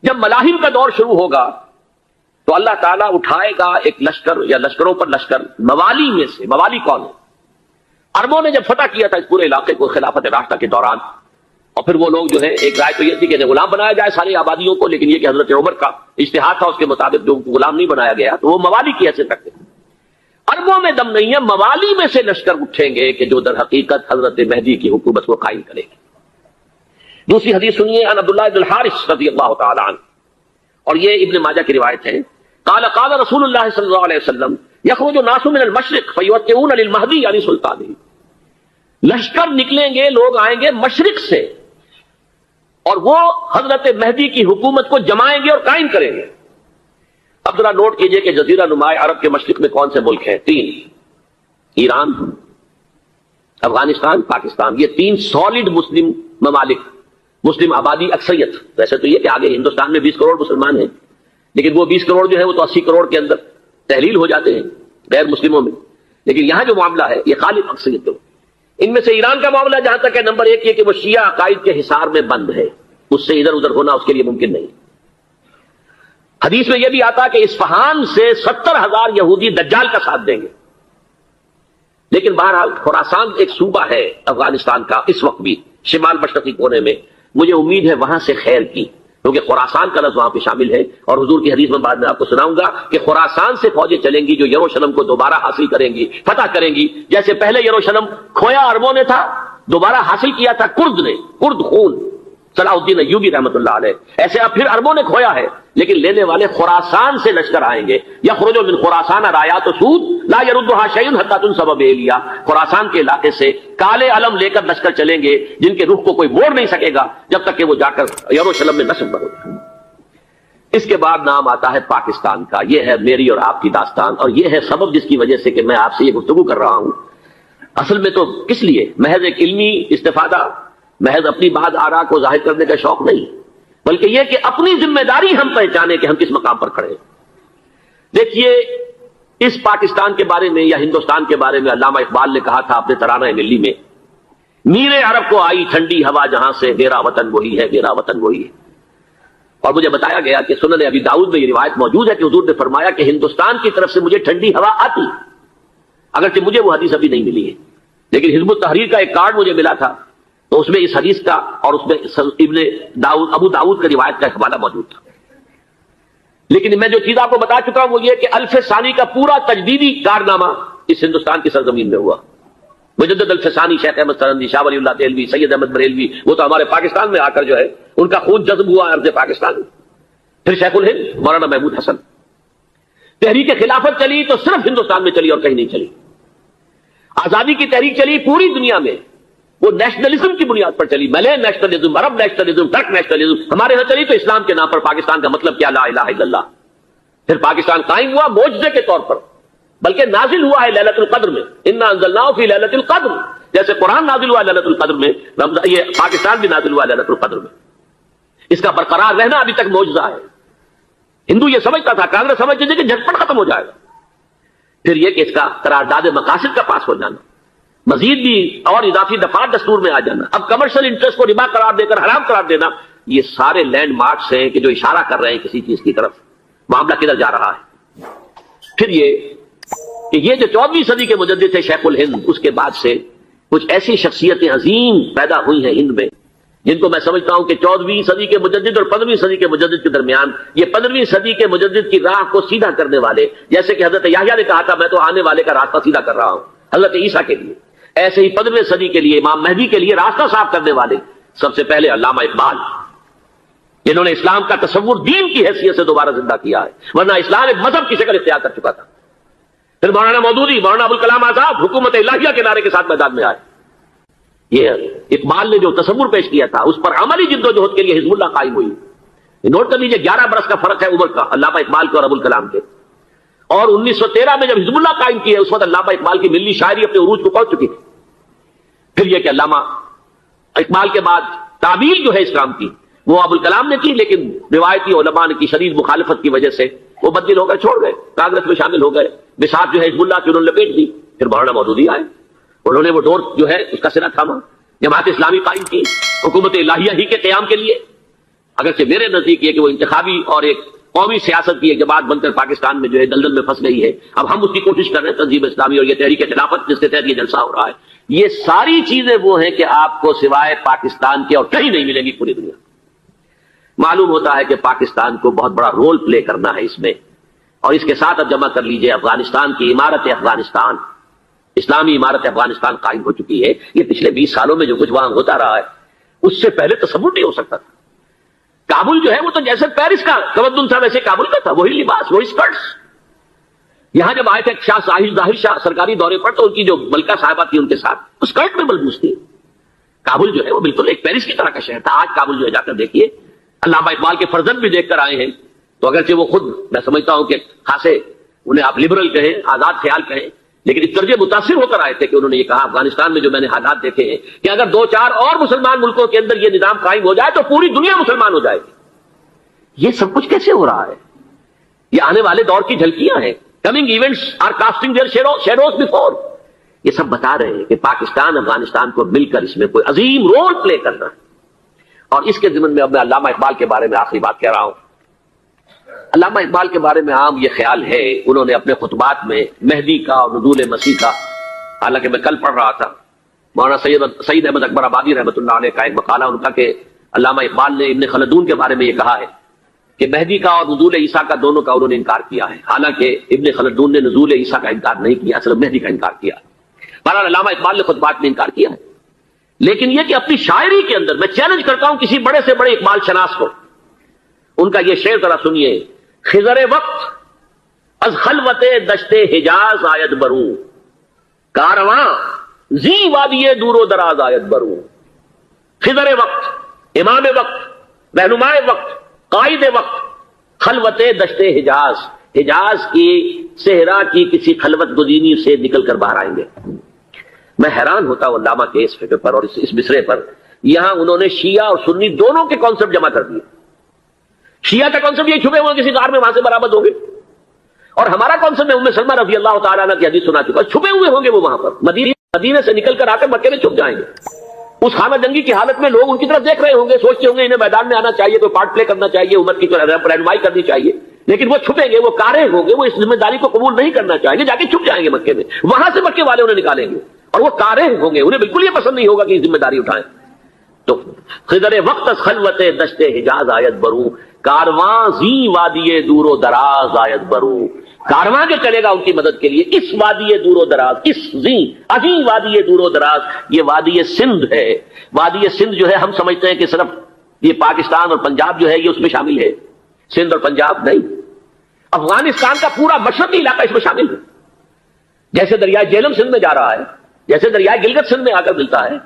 جب ملاحم کا دور شروع ہوگا تو اللہ تعالیٰ اٹھائے گا ایک لشکر یا لشکروں پر لشکر موالی میں سے. موالی کون ہے؟ عربوں نے جب فتح کیا تھا اس پورے علاقے کو خلافت راشدہ کے دوران، اور پھر وہ لوگ جو ہے ایک رائے تو یہ تھی کہ غلام بنایا جائے ساری آبادیوں کو، لیکن یہ کہ حضرت عمر کا اجتہاد تھا، اس کے مطابق جو غلام نہیں بنایا گیا تو وہ موالی کی حیثیت رکھتے ہیں. عربوں میں دم نہیں ہے، موالی میں سے لشکر اٹھیں گے کہ جو در حقیقت حضرت مہدی کی حکومت کو قائم کرے گی. دوسری حدیث سنیے، عن عبداللہ بن الحارث رضی اللہ تعالی عنہ، اور یہ ابن ماجہ کی روایت ہے. قال قال رسول اللہ صلی اللہ علیہ وسلم یخرج الناس من المشرق فیوقعون للمہدی علی سلطانہ. لشکر نکلیں گے، لوگ آئیں گے مشرق سے، اور وہ حضرت مہدی کی حکومت کو جمائیں گے اور قائم کریں گے. اب ذرا نوٹ کیجئے کہ جزیرہ نما عرب کے مشرق میں کون سے ملک ہیں؟ 3: ایران، افغانستان، پاکستان. یہ 3 سالڈ مسلم ممالک، مسلم آبادی اکثریت. ویسے تو یہ کہ آگے ہندوستان میں 20 کروڑ مسلمان ہیں، لیکن وہ 20 کروڑ جو ہے وہ تو 80 کروڑ کے اندر تحلیل ہو جاتے ہیں غیر مسلموں میں. لیکن یہاں جو معاملہ ہے یہ غالب اکثریت. ان میں سے ایران کا معاملہ جہاں تک ہے، نمبر 1 یہ کہ وہ شیعہ عقائد کے حصار میں بند ہے، اس سے ادھر ادھر ہونا اس کے لیے ممکن نہیں. حدیث میں یہ بھی آتا کہ اصفہان سے 70,000 یہودی دجال کا ساتھ دیں گے. لیکن بہرحال خراسان ایک صوبہ ہے افغانستان کا اس وقت بھی شمال مشرقی کونے میں، مجھے امید ہے وہاں سے خیر کی، کیونکہ خراسان کا لفظ وہاں پہ شامل ہے. اور حضور کی حدیث میں بعد میں آپ کو سناؤں گا کہ خراسان سے فوجیں چلیں گی جو یروشلم کو دوبارہ حاصل کریں گی، فتح کریں گی. جیسے پہلے یروشلم کھویا عربوں نے تھا، دوبارہ حاصل کیا تھا کرد نے، کرد خون صلاح الدین ایوبی رحمۃ اللہ علیہ، ایسے اب پھر عربوں نے کھویا ہے، لیکن لینے والے خراسان سے لشکر آئیں گے. یخرج من خراسان رایات سود لا يردها شيء حتى تنصب بإيلیا. خراسان کے علاقے سے کالے علم لے کر لشکر چلیں گے جن کے رخ کو کوئی موڑ نہیں سکے گا جب تک کہ وہ جا کر یروشلم میں نصب نہ ہو جائے. اس کے بعد نام آتا ہے پاکستان کا. یہ ہے میری اور آپ کی داستان، اور یہ ہے سبب جس کی وجہ سے کہ میں آپ سے یہ گفتگو کر رہا ہوں. اصل میں تو کس لیے؟ محض ایک علمی استفادہ، محض اپنی بات آراء کو ظاہر کرنے کا شوق نہیں، بلکہ یہ کہ اپنی ذمہ داری ہم پہچانے کہ ہم کس مقام پر کھڑے ہیں. دیکھیے، اس پاکستان کے بارے میں یا ہندوستان کے بارے میں علامہ اقبال نے کہا تھا اپنے ترانہ ملی میں، میر عرب کو آئی ٹھنڈی ہوا جہاں سے، میرا وطن وہی ہے، میرا وطن وہی ہے. اور مجھے بتایا گیا کہ سنن ابی داؤد میں یہ روایت موجود ہے کہ حضور نے فرمایا کہ ہندوستان کی طرف سے مجھے ٹھنڈی ہوا آتی، اگرچہ مجھے وہ حدیث ابھی نہیں ملی ہے، لیکن حزب التحریر کا ایک کارڈ مجھے ملا تھا، تو اس میں اس حدیث کا اور اس میں ابن داؤد ابو داؤد کا روایت کا حوالہ موجود تھا. لیکن میں جو چیز آپ کو بتا چکا ہوں وہ یہ کہ الف ثانی کا پورا تجدیدی کارنامہ اس ہندوستان کی سرزمین میں ہوا. مجدد الف ثانی شیخ احمد سرندی، شاہ ولی اللہ دہلوی، سید احمد بریلوی، وہ تو ہمارے پاکستان میں آ کر جو ہے ان کا خون جذب ہوا ارض پاکستان میں. پھر شیخ الہند مولانا محمود حسن. تحریک خلافت چلی تو صرف ہندوستان میں چلی اور کہیں نہیں چلی. آزادی کی تحریک چلی پوری دنیا میں، وہ نیشنلزم کی بنیاد پر چلی، ملے نیشنلزم، عرب نیشنلزم، ترک نیشنلزم. ہمارے یہاں چلی تو اسلام کے نام پر پاکستان کا مطلب کیا؟ لا الہ الا اللہ. پھر پاکستان قائم ہوا معجزے کے طور پر، بلکہ نازل ہوا ہے لیلۃ القدر میں. انا انزلناہ فی لیلۃ القدر، جیسے قرآن نازل ہوا لیلۃ القدر میں، یہ پاکستان بھی نازل ہوا لیلۃ القدر میں. اس کا برقرار رہنا ابھی تک معجزہ ہے. ہندو یہ سمجھتا تھا، کانگریس سمجھتی تھی کہ جھٹپٹ ختم ہو جائے گا. پھر یہ کہ اس کا قرارداد مقاصد کا پاس ہو جانا، مزید بھی اور اضافی دفعات دستور میں آ جانا، اب کمرشل انٹرسٹ کو ربا قرار دے کر حرام قرار دینا، یہ سارے لینڈ مارکس ہیں کہ جو اشارہ کر رہے ہیں کسی چیز کی طرف، معاملہ کدھر جا رہا ہے. پھر یہ کہ یہ جو 14ویں صدی کے مجدد تھے شیخ الہند، اس کے بعد سے کچھ ایسی شخصیتیں عظیم پیدا ہوئی ہیں ہند میں جن کو میں سمجھتا ہوں کہ 14ویں صدی کے مجدد اور 15ویں صدی کے مجدد کے درمیان یہ 15ویں صدی کے مجدد کی راہ کو سیدھا کرنے والے، جیسے کہ حضرت یحییٰ نے کہا تھا میں تو آنے والے کا راستہ سیدھا کر رہا ہوں حضرت عیسیٰ کے لیے، ایسے ہی 15ویں صدی کے لیے امام مہدی کے لیے راستہ صاف کرنے والے سب سے پہلے علامہ اقبال، جنہوں نے اسلام کا تصور دین کی حیثیت سے دوبارہ زندہ کیا ہے، ورنہ اسلام ایک مذہب کی شکل اختیار کر چکا تھا. پھر مولانا مودودی، مولانا ابوالکلام آزاد حکومت الہیہ کے نعرے کے ساتھ میدان میں آئے. یہ اقبال نے جو تصور پیش کیا تھا اس پر عملی جدوجہد کے لیے حزب اللہ قائم ہوئی. نوٹ کر لیجیے 11 برس کا فرق ہے عمر کا علامہ اقبال کے اور ابوالکلام کے. اور 1913 میں جب حزب اللہ قائم کی ہے اس وقت علامہ اقبال کی ملی شاعری اپنے عروج کو پہنچ چکی تھی. پھر یہ کہ علامہ اقبال کے بعد تعبیر جو ہے اسلام کی وہ ابوالکلام نے کی، لیکن روایتی علماء کی شدید مخالفت کی وجہ سے وہ بدل ہو کر چھوڑ گئے، کانگریس میں شامل ہو گئے، بساط جو ہے حزب اللہ کی انہوں نے لپیٹ دی. پھر مولانا مودودی آئے، انہوں نے وہ ڈور جو ہے اس کا سرا تھاما، جماعت اسلامی قائم کی حکومت الہیہ ہی کے قیام کے لیے. اگرچہ میرے نزدیک یہ کہ وہ انتخابی اور ایک قومی سیاست کی ایک جماعت بن کر پاکستان میں جو ہے دلدل میں پھنس گئی ہے. اب ہم اس کی کوشش کر رہے ہیں, تنظیم اسلامی اور یہ تحریک خلافت جس کے تحت یہ جلسہ ہو رہا ہے. یہ ساری چیزیں وہ ہیں کہ آپ کو سوائے پاکستان کے اور کہیں نہیں ملیں گی پوری دنیا. معلوم ہوتا ہے کہ پاکستان کو بہت بڑا رول پلے کرنا ہے اس میں, اور اس کے ساتھ اب جمع کر لیجئے افغانستان کی عمارت افغانستان, اسلامی عمارت افغانستان قائم ہو چکی ہے. یہ پچھلے 20 سالوں میں جو کچھ وہاں ہوتا رہا ہے اس سے پہلے تصور نہیں ہو سکتا تھا. کابل جو ہے وہ تو جیسے پیرس کا تمدن تھا ویسے کابل کا تھا, وہی لباس, وہی اسکرٹس. یہاں جب آئے تھے شاہ ظاہر شاہ سرکاری دورے پر تو ان کی جو ملکہ صاحبہ تھی ان کے ساتھ اسکرٹ میں ملبوس تھی. کابل جو ہے وہ بالکل ایک پیرس کی طرح کا شہر تھا. آج کابل جو ہے جا کر دیکھیے, علامہ اقبال کے فرزند بھی دیکھ کر آئے ہیں, تو اگرچہ وہ خود میں سمجھتا ہوں کہ خاصے انہیں آپ لبرل کہیں, آزاد خیال کہیں, لیکن اس درجے متاثر ہو کر آئے تھے کہ انہوں نے یہ کہا افغانستان میں جو میں نے حالات دیکھے ہیں کہ اگر 2-4 اور مسلمان ملکوں کے اندر یہ نظام قائم ہو جائے تو پوری دنیا مسلمان ہو جائے گی. یہ سب کچھ کیسے ہو رہا ہے؟ یہ آنے والے دور کی جھلکیاں ہیں. Coming events are casting their shadows before. یہ سب بتا رہے ہیں کہ پاکستان افغانستان کو مل کر اس میں کوئی عظیم رول پلے کرنا ہے. اور اس کے ضمن میں اب میں علامہ اقبال کے بارے میں آخری بات کہہ رہا ہوں. علامہ اقبال کے بارے میں عام یہ خیال ہے, انہوں نے اپنے خطبات میں مہدی کا اور نزول مسیح کا, حالانکہ میں کل پڑھ رہا تھا مولانا سید احمد اکبر آبادی رحمۃ اللہ علیہ کا ایک مقالہ ان کا کہ علامہ اقبال نے ابن خلدون کے بارے میں یہ کہا ہے کہ مہدی کا اور نزول عیسیٰ کا دونوں کا انہوں نے انکار کیا ہے. حالانکہ ابن خلدون نے نزول عیسیٰ کا انکار نہیں کیا, صرف مہدی کا انکار کیا. بہرحال علامہ اقبال نے خطبات میں انکار کیا ہے. لیکن یہ کہ اپنی شاعری کے اندر میں چیلنج کرتا ہوں کسی بڑے سے بڑے اقبال شناس کو, ان کا یہ شعر ذرا سنیے. خضر وقت از خلوت دشت حجاز آیت برو, کارواں زی وادی دور و دراز آیت برو. خضر وقت, امام وقت, رہنمائے وقت, قائد وقت, خلوت دشت حجاز, حجاز کی صحرا کی کسی خلوت گزینی سے نکل کر باہر آئیں گے. میں حیران ہوتا ہوں علامہ کے اس فکر پر اور اس مصرے پر. یہاں انہوں نے شیعہ اور سنی دونوں کے کانسیپٹ جمع کر دیے. شیعہ کا کانسیپٹ یہ چھپے ہوئے کسی غار میں وہاں سے برآمد ہوں گے, اور ہمارا کانسیپٹ میں ام سلمہ رضی اللہ تعالیٰ عنہ کی حدیث سنا چکا, چھپے ہوئے ہوں گے وہ وہاں پر. مدینے سے نکل کر آ کر مکے میں چھپ جائیں گے. اس خانہ جنگی کی حالت میں لوگ ان کی طرف دیکھ رہے ہوں گے, سوچتے ہوں گے انہیں میدان میں آنا چاہیے, کوئی پارٹ پلے کرنا چاہیے, امت کی رہنمائی کرنی چاہیے. لیکن وہ چھپیں گے, وہ کارے ہوں گے, وہ اس ذمہ داری کو قبول نہیں کرنا چاہیں گے, جا کے چھپ جائیں گے مکے میں. وہاں سے مکے والے انہیں نکالیں گے, اور وہ کارے ہوں گے, انہیں بالکل یہ پسند نہیں ہوگا کہ یہ ذمہ داری اٹھائیں. تو خضر وقت خلوت دشت حجاز آیت برو, کارواں زی وادی دور و دراز آیت برو. کارواں جو چلے گا ان کی مدد کے لیے اس وادی دور و دراز, اس زی عظیم وادی دور و دراز, یہ وادی سندھ ہے. وادی سندھ جو ہے ہم سمجھتے ہیں کہ صرف یہ پاکستان اور پنجاب جو ہے یہ اس میں شامل ہے. سندھ اور پنجاب نہیں, افغانستان کا پورا مشرقی علاقہ اس میں شامل ہے. جیسے دریائے جہلم سندھ میں جا رہا ہے, جیسے دریائے گلگت سندھ میں آ کر ملتا ہے,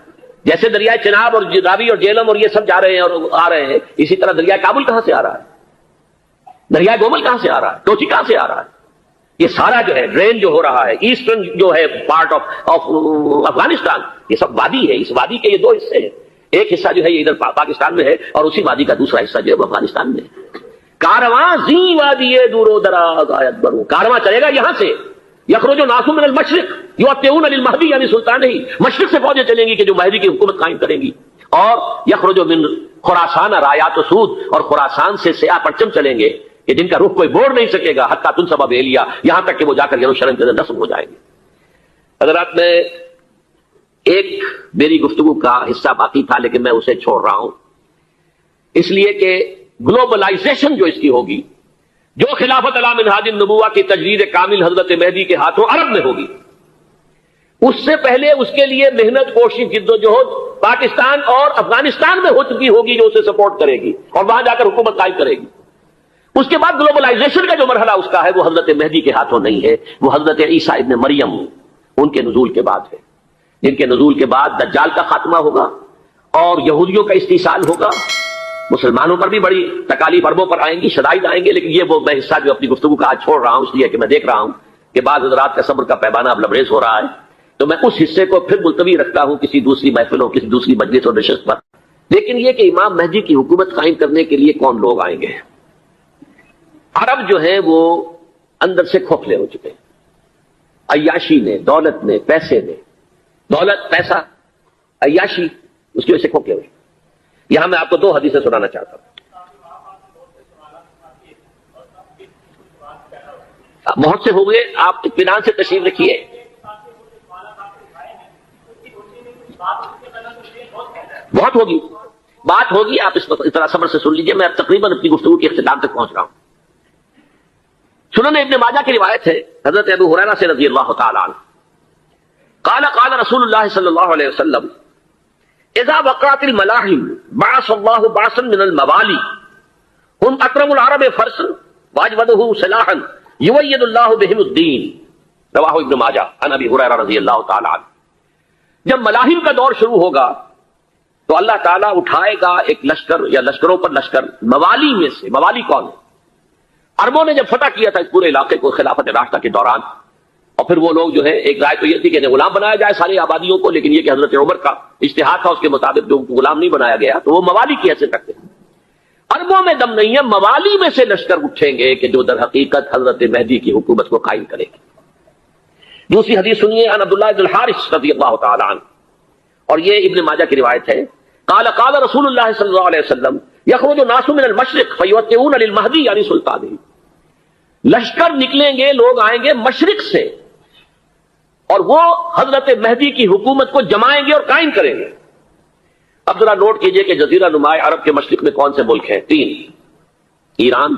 جیسے دریائے چناب اور راوی اور جہلم اور یہ سب جا رہے ہیں اور آ رہے ہیں, اسی طرح دریائے کابل کہاں سے آ رہا ہے, دریائے گومل کہاں سے آ رہا ہے, ٹوچی کہاں سے آ رہا ہے. یہ سارا جو ہے ڈرین جو ہو رہا ہے, ایسٹرن جو ہے پارٹ آف افغانستان, یہ سب وادی ہے. اس وادی کے یہ 2 حصے ہیں, ایک حصہ جو ہے یہ ادھر پاکستان میں ہے, اور اسی وادی کا دوسرا حصہ جو ہے وہ افغانستان میں ہے. کارواں زی وادی دور و دراز آیت برو, کارواں چلے گا یہاں سے. یخرج ناس من المشرق یؤتون للمہدی, یعنی سلطان ہی مشرق سے فوجیں چلیں گی کہ جو مہدی کی حکومت قائم کریں گی. اور یخرج من خراسان رایات و سود, اور خراسان سے سیاہ پرچم چلیں گے کہ جن کا رخ کوئی موڑ نہیں سکے گا, حتیٰ تنصب بیلیا, یہاں تک کہ وہ جا کر یروشلم کے اندر نصب ہو جائیں گے. حضرات, میں ایک میری گفتگو کا حصہ باقی تھا لیکن میں اسے چھوڑ رہا ہوں, اس لیے کہ گلوبلائزیشن جو اس کی ہوگی, جو خلافت علی منہاج النبوہ کی تجدید کامل حضرت مہدی کے ہاتھوں عرب میں ہوگی, اس سے پہلے اس کے لیے محنت, کوشش, جدوجہد پاکستان اور افغانستان میں ہو چکی ہوگی جو اسے سپورٹ کرے گی اور وہاں جا کر حکومت قائم کرے گی. اس کے بعد گلوبلائزیشن کا جو مرحلہ اس کا ہے وہ حضرت مہدی کے ہاتھوں نہیں ہے, وہ حضرت عیسیٰ ابن مریم ان کے نزول کے بعد ہے, جن کے نزول کے بعد دجال کا خاتمہ ہوگا اور یہودیوں کا استحصال ہوگا. مسلمانوں پر بھی بڑی تکالیف عربوں پر آئیں گی, شدائد آئیں گے, لیکن یہ وہ میں حصہ جو اپنی گفتگو کا آج چھوڑ رہا ہوں اس لیے کہ میں دیکھ رہا ہوں کہ بعض حضرات کا صبر کا پیمانہ اب لبریز ہو رہا ہے, تو میں اس حصے کو پھر ملتوی رکھتا ہوں کسی دوسری محفلوں, کسی دوسری مجلس اور نشست پر. لیکن یہ کہ امام مہدی کی حکومت قائم کرنے کے لیے کون لوگ آئیں گے. عرب جو ہیں وہ اندر سے کھوکھلے ہو چکے ہیں, عیاشی نے, دولت نے, پیسے نے, دولت, پیسہ, عیاشی, اس کی وجہ سے کھوکھلے ہوئے. یہاں میں آپ کو 2 حدیثیں سنانا چاہتا ہوں. بہت سے ہو گئے، آپ اطمینان سے تشریف رکھیے. بہت ہوگی، بات ہوگی، آپ اس طرح صبر سے سن لیجئے. میں اب تقریباً اپنی گفتگو کے اختتام تک پہنچ رہا ہوں. سنن ابن ماجہ کی روایت ہے حضرت ابو ہریرہ سے رضی اللہ تعالی عنہ قال قال رسول اللہ صلی اللہ علیہ وسلم اذا وقعت الملاحم بعث اللہ بعثا من الموالی هم اکرم العرب فرسا واجودہ سلاحا یؤید اللہ بہم الدین. رواہ ابن ماجہ عن ابی ہریرہ رضی اللہ تعالی عنہ. جب ملاحم کا دور شروع ہوگا تو اللہ تعالیٰ اٹھائے گا ایک لشکر یا لشکروں پر لشکر موالی میں سے. موالی کون ہے؟ عربوں نے جب فتح کیا تھا اس پورے علاقے کو خلافت راشدہ کے دوران، اور پھر وہ لوگ جو ہے ایک رائے تو یہ تھی کہ غلام بنایا جائے ساری آبادیوں کو، لیکن یہ کہ حضرت عمر کا اجتہاد تھا، اس کے مطابق جو غلام نہیں بنایا گیا تو وہ موالی کی حیثیت رکھتے ہیں. عربوں میں دم نہیں ہے، موالی میں سے لشکر اٹھیں گے کہ جو در حقیقت حضرت مہدی کی حکومت کو قائم کرے گی. دوسری حدیث سنیے عن عبداللہ بن الحارث رضی اللہ تعالی عنہ، اور یہ ابن ماجہ کی روایت ہے. قال قال رسول اللہ صلی اللہ علیہ وسلم یخرج الناس من المشرق فیوتئون للمہدی یعنی سلطانہ. لشکر نکلیں گے، لوگ آئیں گے مشرق سے، اور وہ حضرت مہدی کی حکومت کو جمائیں گے اور قائم کریں گے. اب ذرا نوٹ کیجئے کہ جزیرہ نما عرب کے مشرق میں کون سے ملک ہیں؟ 3: ایران،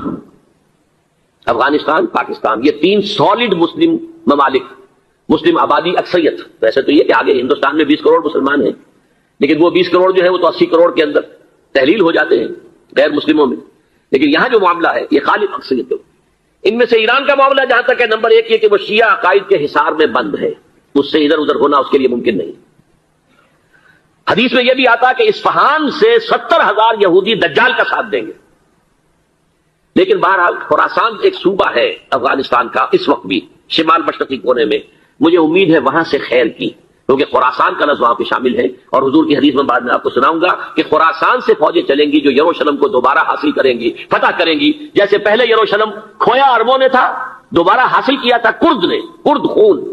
افغانستان، پاکستان. یہ 3 سالڈ مسلم ممالک، مسلم آبادی اکثریت. ویسے تو یہ کہ آگے ہندوستان میں 20 کروڑ مسلمان ہیں، لیکن وہ 20 کروڑ جو ہے وہ تو 80 کروڑ کے اندر تحلیل ہو جاتے ہیں غیر مسلموں میں. لیکن یہاں جو معاملہ ہے یہ خالص اکثریت ہے. ان میں سے ایران کا معاملہ جہاں تک ہے، نمبر 1 یہ کہ وہ شیعہ عقائد کے حصار میں بند ہے، اس سے ادھر ادھر ہونا اس کے لیے ممکن نہیں. حدیث میں یہ بھی آتا کہ اصفہان سے 70,000 یہودی دجال کا ساتھ دیں گے. لیکن بہرحال خراسان ایک صوبہ ہے افغانستان کا اس وقت بھی شمال مشرقی کونے میں. مجھے امید ہے وہاں سے خیر کی، کیونکہ خراسان کا لفظ وہاں پہ شامل ہے. اور حضور کی حدیث میں بعد میں آپ کو سناؤں گا کہ خراسان سے فوجیں چلیں گی جو یروشلم کو دوبارہ حاصل کریں گی، فتح کریں گی. جیسے پہلے یروشلم کھویا عربوں نے تھا، دوبارہ حاصل کیا تھا کرد نے، کرد خون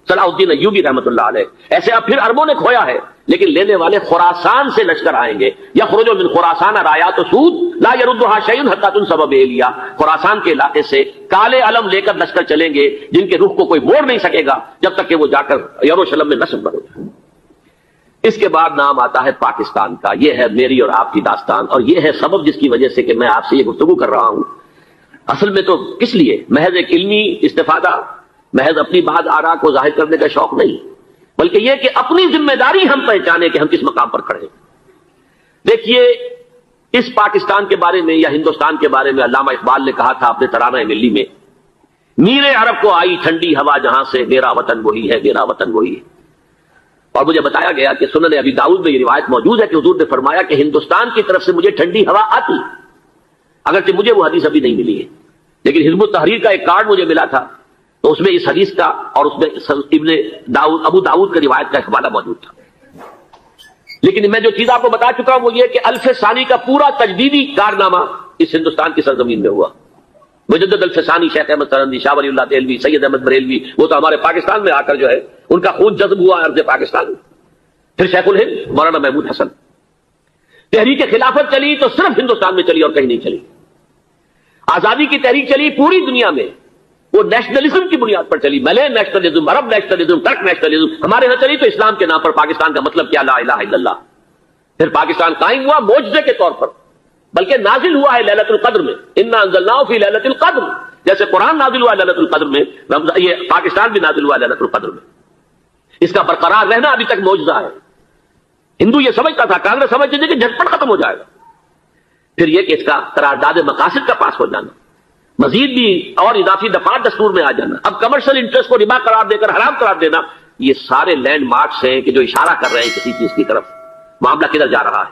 صلاح الدین ایوبی رحمۃ اللہ علیہ. ایسے اب پھر عربوں نے کھویا ہے، لیکن لینے والے خراسان سے لشکر آئیں گے. یخرج من خراسان رایات سود لا يردها شیء حتی تنصب بإیلیا. خراسان کے علاقے سے کالے علم لے کر لشکر چلیں گے جن کے رخ کو کوئی موڑ نہیں سکے گا جب تک کہ وہ جا کر یروشلم میں نصب نہ ہو جائے. اس کے بعد نام آتا ہے پاکستان کا. یہ ہے میری اور آپ کی داستان، اور یہ ہے سبب جس کی وجہ سے کہ میں آپ سے یہ گفتگو کر رہا ہوں. اصل میں تو کس لیے؟ محض ایک علمی استفادہ، محض اپنی بات آراء کو ظاہر کرنے کا شوق نہیں، بلکہ یہ کہ اپنی ذمہ داری ہم پہچانے کہ ہم کس مقام پر کھڑے ہیں. دیکھیے اس پاکستان کے بارے میں یا ہندوستان کے بارے میں علامہ اقبال نے کہا تھا اپنے ترانہ ملی میں، میر عرب کو آئی ٹھنڈی ہوا جہاں سے، میرا وطن وہی ہے، میرا وطن وہی ہے. اور مجھے بتایا گیا کہ سنن ابی داؤد میں یہ روایت موجود ہے کہ حضور نے فرمایا کہ ہندوستان کی طرف سے مجھے ٹھنڈی ہوا آتی، اگرچہ مجھے وہ حدیث ابھی نہیں ملی ہے، لیکن حزب التحریر کا ایک کارڈ مجھے ملا تھا، تو اس میں اس حدیث کا اور اس میں ابن داؤد ابو داؤد کا روایت کا ایک حوالہ موجود تھا. لیکن میں جو چیز آپ کو بتا چکا ہوں وہ یہ کہ الف ثانی کا پورا تجدیدی کارنامہ اس ہندوستان کی سرزمین میں ہوا. مجدد الف ثانی شیخ احمد سرندی، شاہ ولی اللہ دہلوی، سید احمد بریلوی، وہ تو ہمارے پاکستان میں آ کر جو ہے ان کا خون جذب ہوا ارض پاکستان میں. پھر شیخ الہند مولانا محمود حسن. تحریک خلافت چلی تو صرف ہندوستان میں چلی اور کہیں نہیں چلی. آزادی کی تحریک چلی پوری دنیا میں، وہ نیشنلزم کی بنیاد پر چلی، ملے نیشنلزم، عرب نیشنلزم، ترک نیشنلزم. ہمارے یہاں چلی تو اسلام کے نام پر. پاکستان کا مطلب کیا؟ لا الہ الا اللہ. پھر پاکستان قائم ہوا معجزے کے طور پر، بلکہ نازل ہوا ہے ليلۃ القدر میں. انا انزلناه فی ليلۃ القدر. جیسے قرآن نازل ہوا ہے ليلۃ القدر میں، یہ پاکستان بھی نازل ہوا ہے ليلۃ القدر میں. اس کا برقرار رہنا ابھی تک معجزہ ہے. ہندو یہ سمجھتا تھا، کانگریس سمجھتی تھی کہ جھٹپٹ ختم ہو جائے گا. پھر یہ کہ اس کا قرارداد مقاصد کا پاس ہو جانا، مزید بھی اور اضافی دفعات دستور میں آ جانا، اب کمرشل انٹرسٹ کو ربا قرار دے کر حرام قرار دینا، یہ سارے لینڈ مارکس ہیں کہ جو اشارہ کر رہے ہیں کسی چیز کی طرف، معاملہ کدھر جا رہا ہے.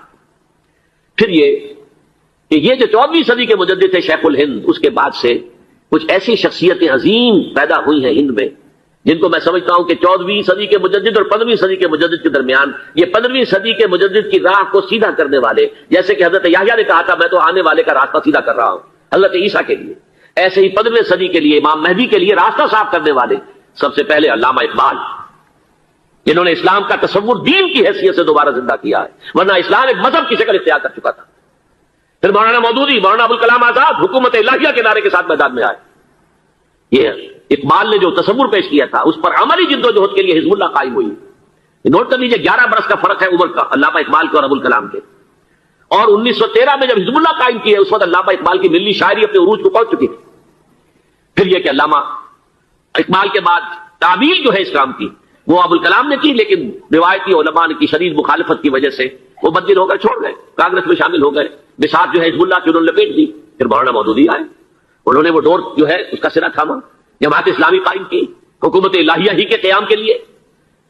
پھر یہ کہ یہ جو 14ویں صدی کے مجدد تھے شیخ الہند، اس کے بعد سے کچھ ایسی شخصیتیں عظیم پیدا ہوئی ہیں ہند میں جن کو میں سمجھتا ہوں کہ 14ویں صدی کے مجدد اور 15ویں صدی کے مجدد کے درمیان یہ 15ویں صدی کے مجدد کی راہ کو سیدھا کرنے والے، جیسے کہ حضرت یحییٰ نے کہا تھا میں تو آنے والے کا راستہ سیدھا کر رہا ہوں حضرت عیسیٰ کے لیے، ایسے ہی 15ویں صدی کے لیے امام مہدی کے لیے راستہ صاف کرنے والے سب سے پہلے علامہ اقبال، جنہوں نے اسلام کا تصور دین کی حیثیت سے دوبارہ زندہ کیا ہے، ورنہ اسلام ایک مذہب کی شکل اختیار کر چکا تھا. پھر مولانا مودودی، مولانا ابوالکلام آزاد حکومت الہیہ کے نعرے کے ساتھ میدان میں آئے. یہ اقبال نے جو تصور پیش کیا تھا اس پر عملی جدوجہد کے لیے حزب اللہ قائم ہوئی. نوٹ کر لیجیے 11 برس کا فرق ہے عمر کا علامہ اقبال کے اور ابوالکلام کے. اور 1913 میں جب حزب اللہ قائم کی ہے اس وقت علامہ اقبال کی ملی شاعری اپنے عروج کو پہنچ چکی تھی. پھر یہ کہ علامہ اقبال کے بعد تعمیل جو ہے اس کام کی وہ ابوالکلام نے کی، لیکن روایتی علماء کی شدید مخالفت کی وجہ سے وہ بددل ہو کر چھوڑ گئے، کانگریس میں شامل ہو گئے. بساط جو ہے حزب اللہ کی انہوں نے لپیٹ دی. پھر مولانا مودودی آئے، انہوں نے وہ ڈور جو ہے اس کا سرا تھاما، جماعت اسلامی قائم کی حکومت الہیہ ہی کے قیام کے لیے.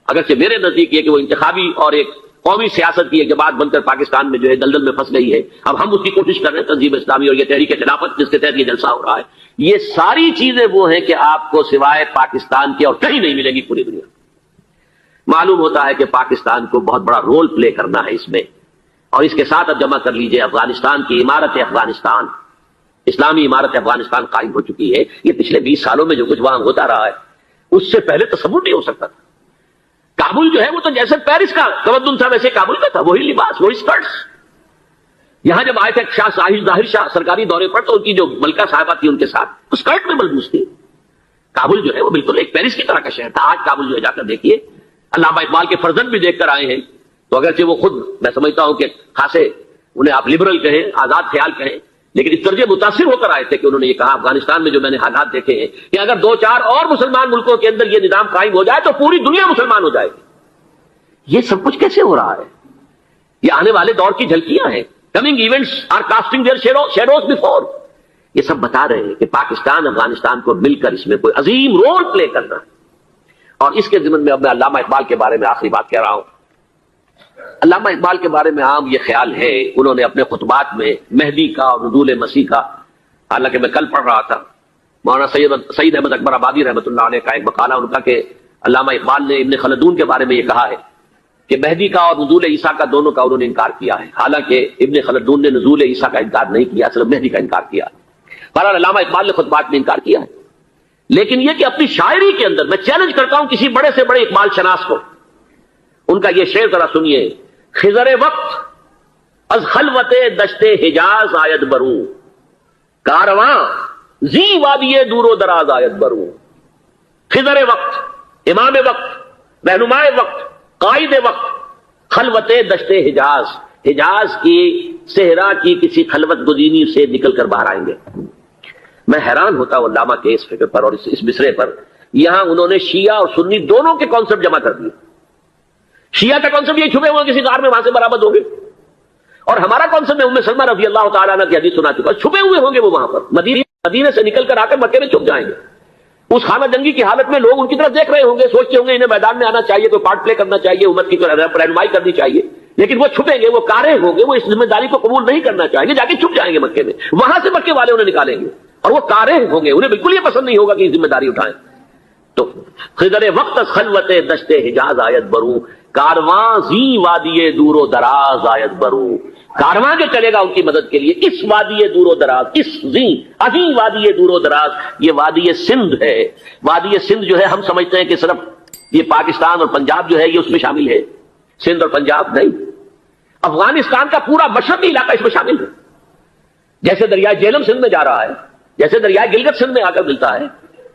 اگرچہ میرے نزدیک یہ کہ وہ انتخابی اور ایک قومی سیاست کی ایک جماعت بن کر پاکستان میں جو ہے دلدل میں پھنس گئی ہے. اب ہم اس کی کوشش کر رہے ہیں تنظیم اسلامی اور یہ تحریک خلافت جس کے تحت یہ جلسہ ہو رہا ہے. یہ ساری چیزیں وہ ہیں کہ آپ کو سوائے پاکستان کے اور کہیں نہیں ملیں گی پوری دنیا. معلوم ہوتا ہے کہ پاکستان کو بہت بڑا رول پلے کرنا ہے اس میں. اور اس کے ساتھ اب جمع کر لیجئے افغانستان کی عمارت افغانستان، اسلامی عمارت افغانستان قائم ہو چکی ہے. یہ پچھلے 20 سالوں میں جو کچھ وہاں ہوتا رہا ہے اس سے پہلے تصور نہیں ہو سکتا تھا. کابل جو ہے وہ تو جیسے پیرس کا تمدن تھا ویسے کابل کا تھا، وہی لباس وہی اسکرٹس. یہاں جب آئے تھے شاہ ظاہر شاہ سرکاری دورے پر تو ان کی جو ملکہ صاحبہ تھی ان کے ساتھ اسکرٹ میں ملبوس تھی. کابل جو ہے وہ بالکل ایک پیرس کی طرح کا شہر تھا. آج کابل جو ہے جا کر دیکھیے، علامہ اقبال کے فرزند بھی دیکھ کر آئے ہیں تو اگرچہ وہ خود میں سمجھتا ہوں کہ خاصے انہیں آپ لبرل کہیں، آزاد خیال کہیں، لیکن اس درجے متاثر ہو کر آئے تھے کہ انہوں نے یہ کہا افغانستان میں جو میں نے حالات دیکھے ہیں کہ اگر 2-4 اور مسلمان ملکوں کے اندر یہ نظام قائم ہو جائے تو پوری دنیا مسلمان ہو جائے گی. یہ سب کچھ کیسے ہو رہا ہے؟ یہ آنے والے دور کی جھلکیاں ہیں. Coming events are casting their shadows before. یہ سب بتا رہے ہیں کہ پاکستان افغانستان کو مل کر اس میں کوئی عظیم رول پلے کرنا ہے. اور اس کے ضمن میں اب میں علامہ اقبال کے بارے میں آخری بات کہہ رہا ہوں. علامہ اقبال کے بارے میں عام یہ خیال ہے، انہوں نے اپنے خطبات میں مہدی کا اور نزول مسیح کا، حالانکہ میں کل پڑھ رہا تھا مولانا سعید احمد اکبر آبادی رحمۃ اللہ علیہ کا ایک مقالہ ان کا کہ علامہ اقبال نے ابن خلدون کے بارے میں یہ کہا ہے کہ مہدی کا اور نزول عیسیٰ کا دونوں کا انہوں نے انکار کیا ہے. حالانکہ ابن خلدون نے نزول عیسیٰ کا انکار نہیں کیا، صرف مہدی کا انکار کیا. بہرحال علامہ اقبال نے خطبات میں انکار کیا ہے. لیکن یہ کہ اپنی شاعری کے اندر میں چیلنج کرتا ہوں کسی بڑے سے بڑے اقبال شناس کو، ان کا یہ شعر ذرا سنیے. خضر وقت از خلوت دشت حجاز آید بروں، کارواں زی وادی دور و دراز آید بروں. خضر وقت، امام وقت، رہنمائے وقت، قائد وقت، خلوت دشت حجاز، حجاز کی صحرا کی کسی خلوت گزینی سے نکل کر باہر آئیں گے. میں حیران ہوتا ہوں علامہ کے اس فکر پر اور اس مصرے پر. یہاں انہوں نے شیعہ اور سنی دونوں کے کانسیپٹ جمع کر دیے. شیعہ کا کانسیپٹ یہ چھپے ہوئے کسی غار میں وہاں سے برآمد ہوں گے، اور ہمارا کانسیپٹ میں ام سلمہ رضی اللہ تعالیٰ عنہ کی حدیث سنا چکا، چھپے ہوئے ہوں گے وہ وہاں پر. مدینے سے نکل کر آ کر مکے میں چھپ جائیں گے. اس خانہ جنگی کی حالت میں لوگ ان کی طرف دیکھ رہے ہوں گے، سوچتے ہوں گے انہیں میدان میں آنا چاہیے، کوئی پارٹ پلے کرنا چاہیے، امت کی رہنمائی کرنی چاہیے. لیکن وہ چھپیں گے، وہ کارے ہوں گے، وہ اس ذمہ داری کو قبول نہیں کرنا چاہیں گے، جا کے چھپ جائیں گے مکے میں. وہاں سے مکے والے انہیں نکالیں گے اور وہ کارے ہوں گے، انہیں بالکل یہ پسند نہیں ہوگا کہ یہ ذمہ داری اٹھائیں. تو خضر وقت خلوت دشت حجاز آیت بروں، کارواں زی وادی دور و دراز آیت بروں. کارواں جو چلے گا ان کی مدد کے لیے اس وادی دور و دراز، اس زی عظیم وادی دور و دراز، یہ وادی سندھ ہے. وادی سندھ جو ہے ہم سمجھتے ہیں کہ صرف یہ پاکستان اور پنجاب جو ہے یہ اس میں شامل ہے. سندھ اور پنجاب نہیں، افغانستان کا پورا مشرقی علاقہ اس میں شامل ہے. جیسے دریائے جہلم سندھ میں جا رہا ہے، جیسے دریائے گلگت سندھ میں آ کر ملتا ہے،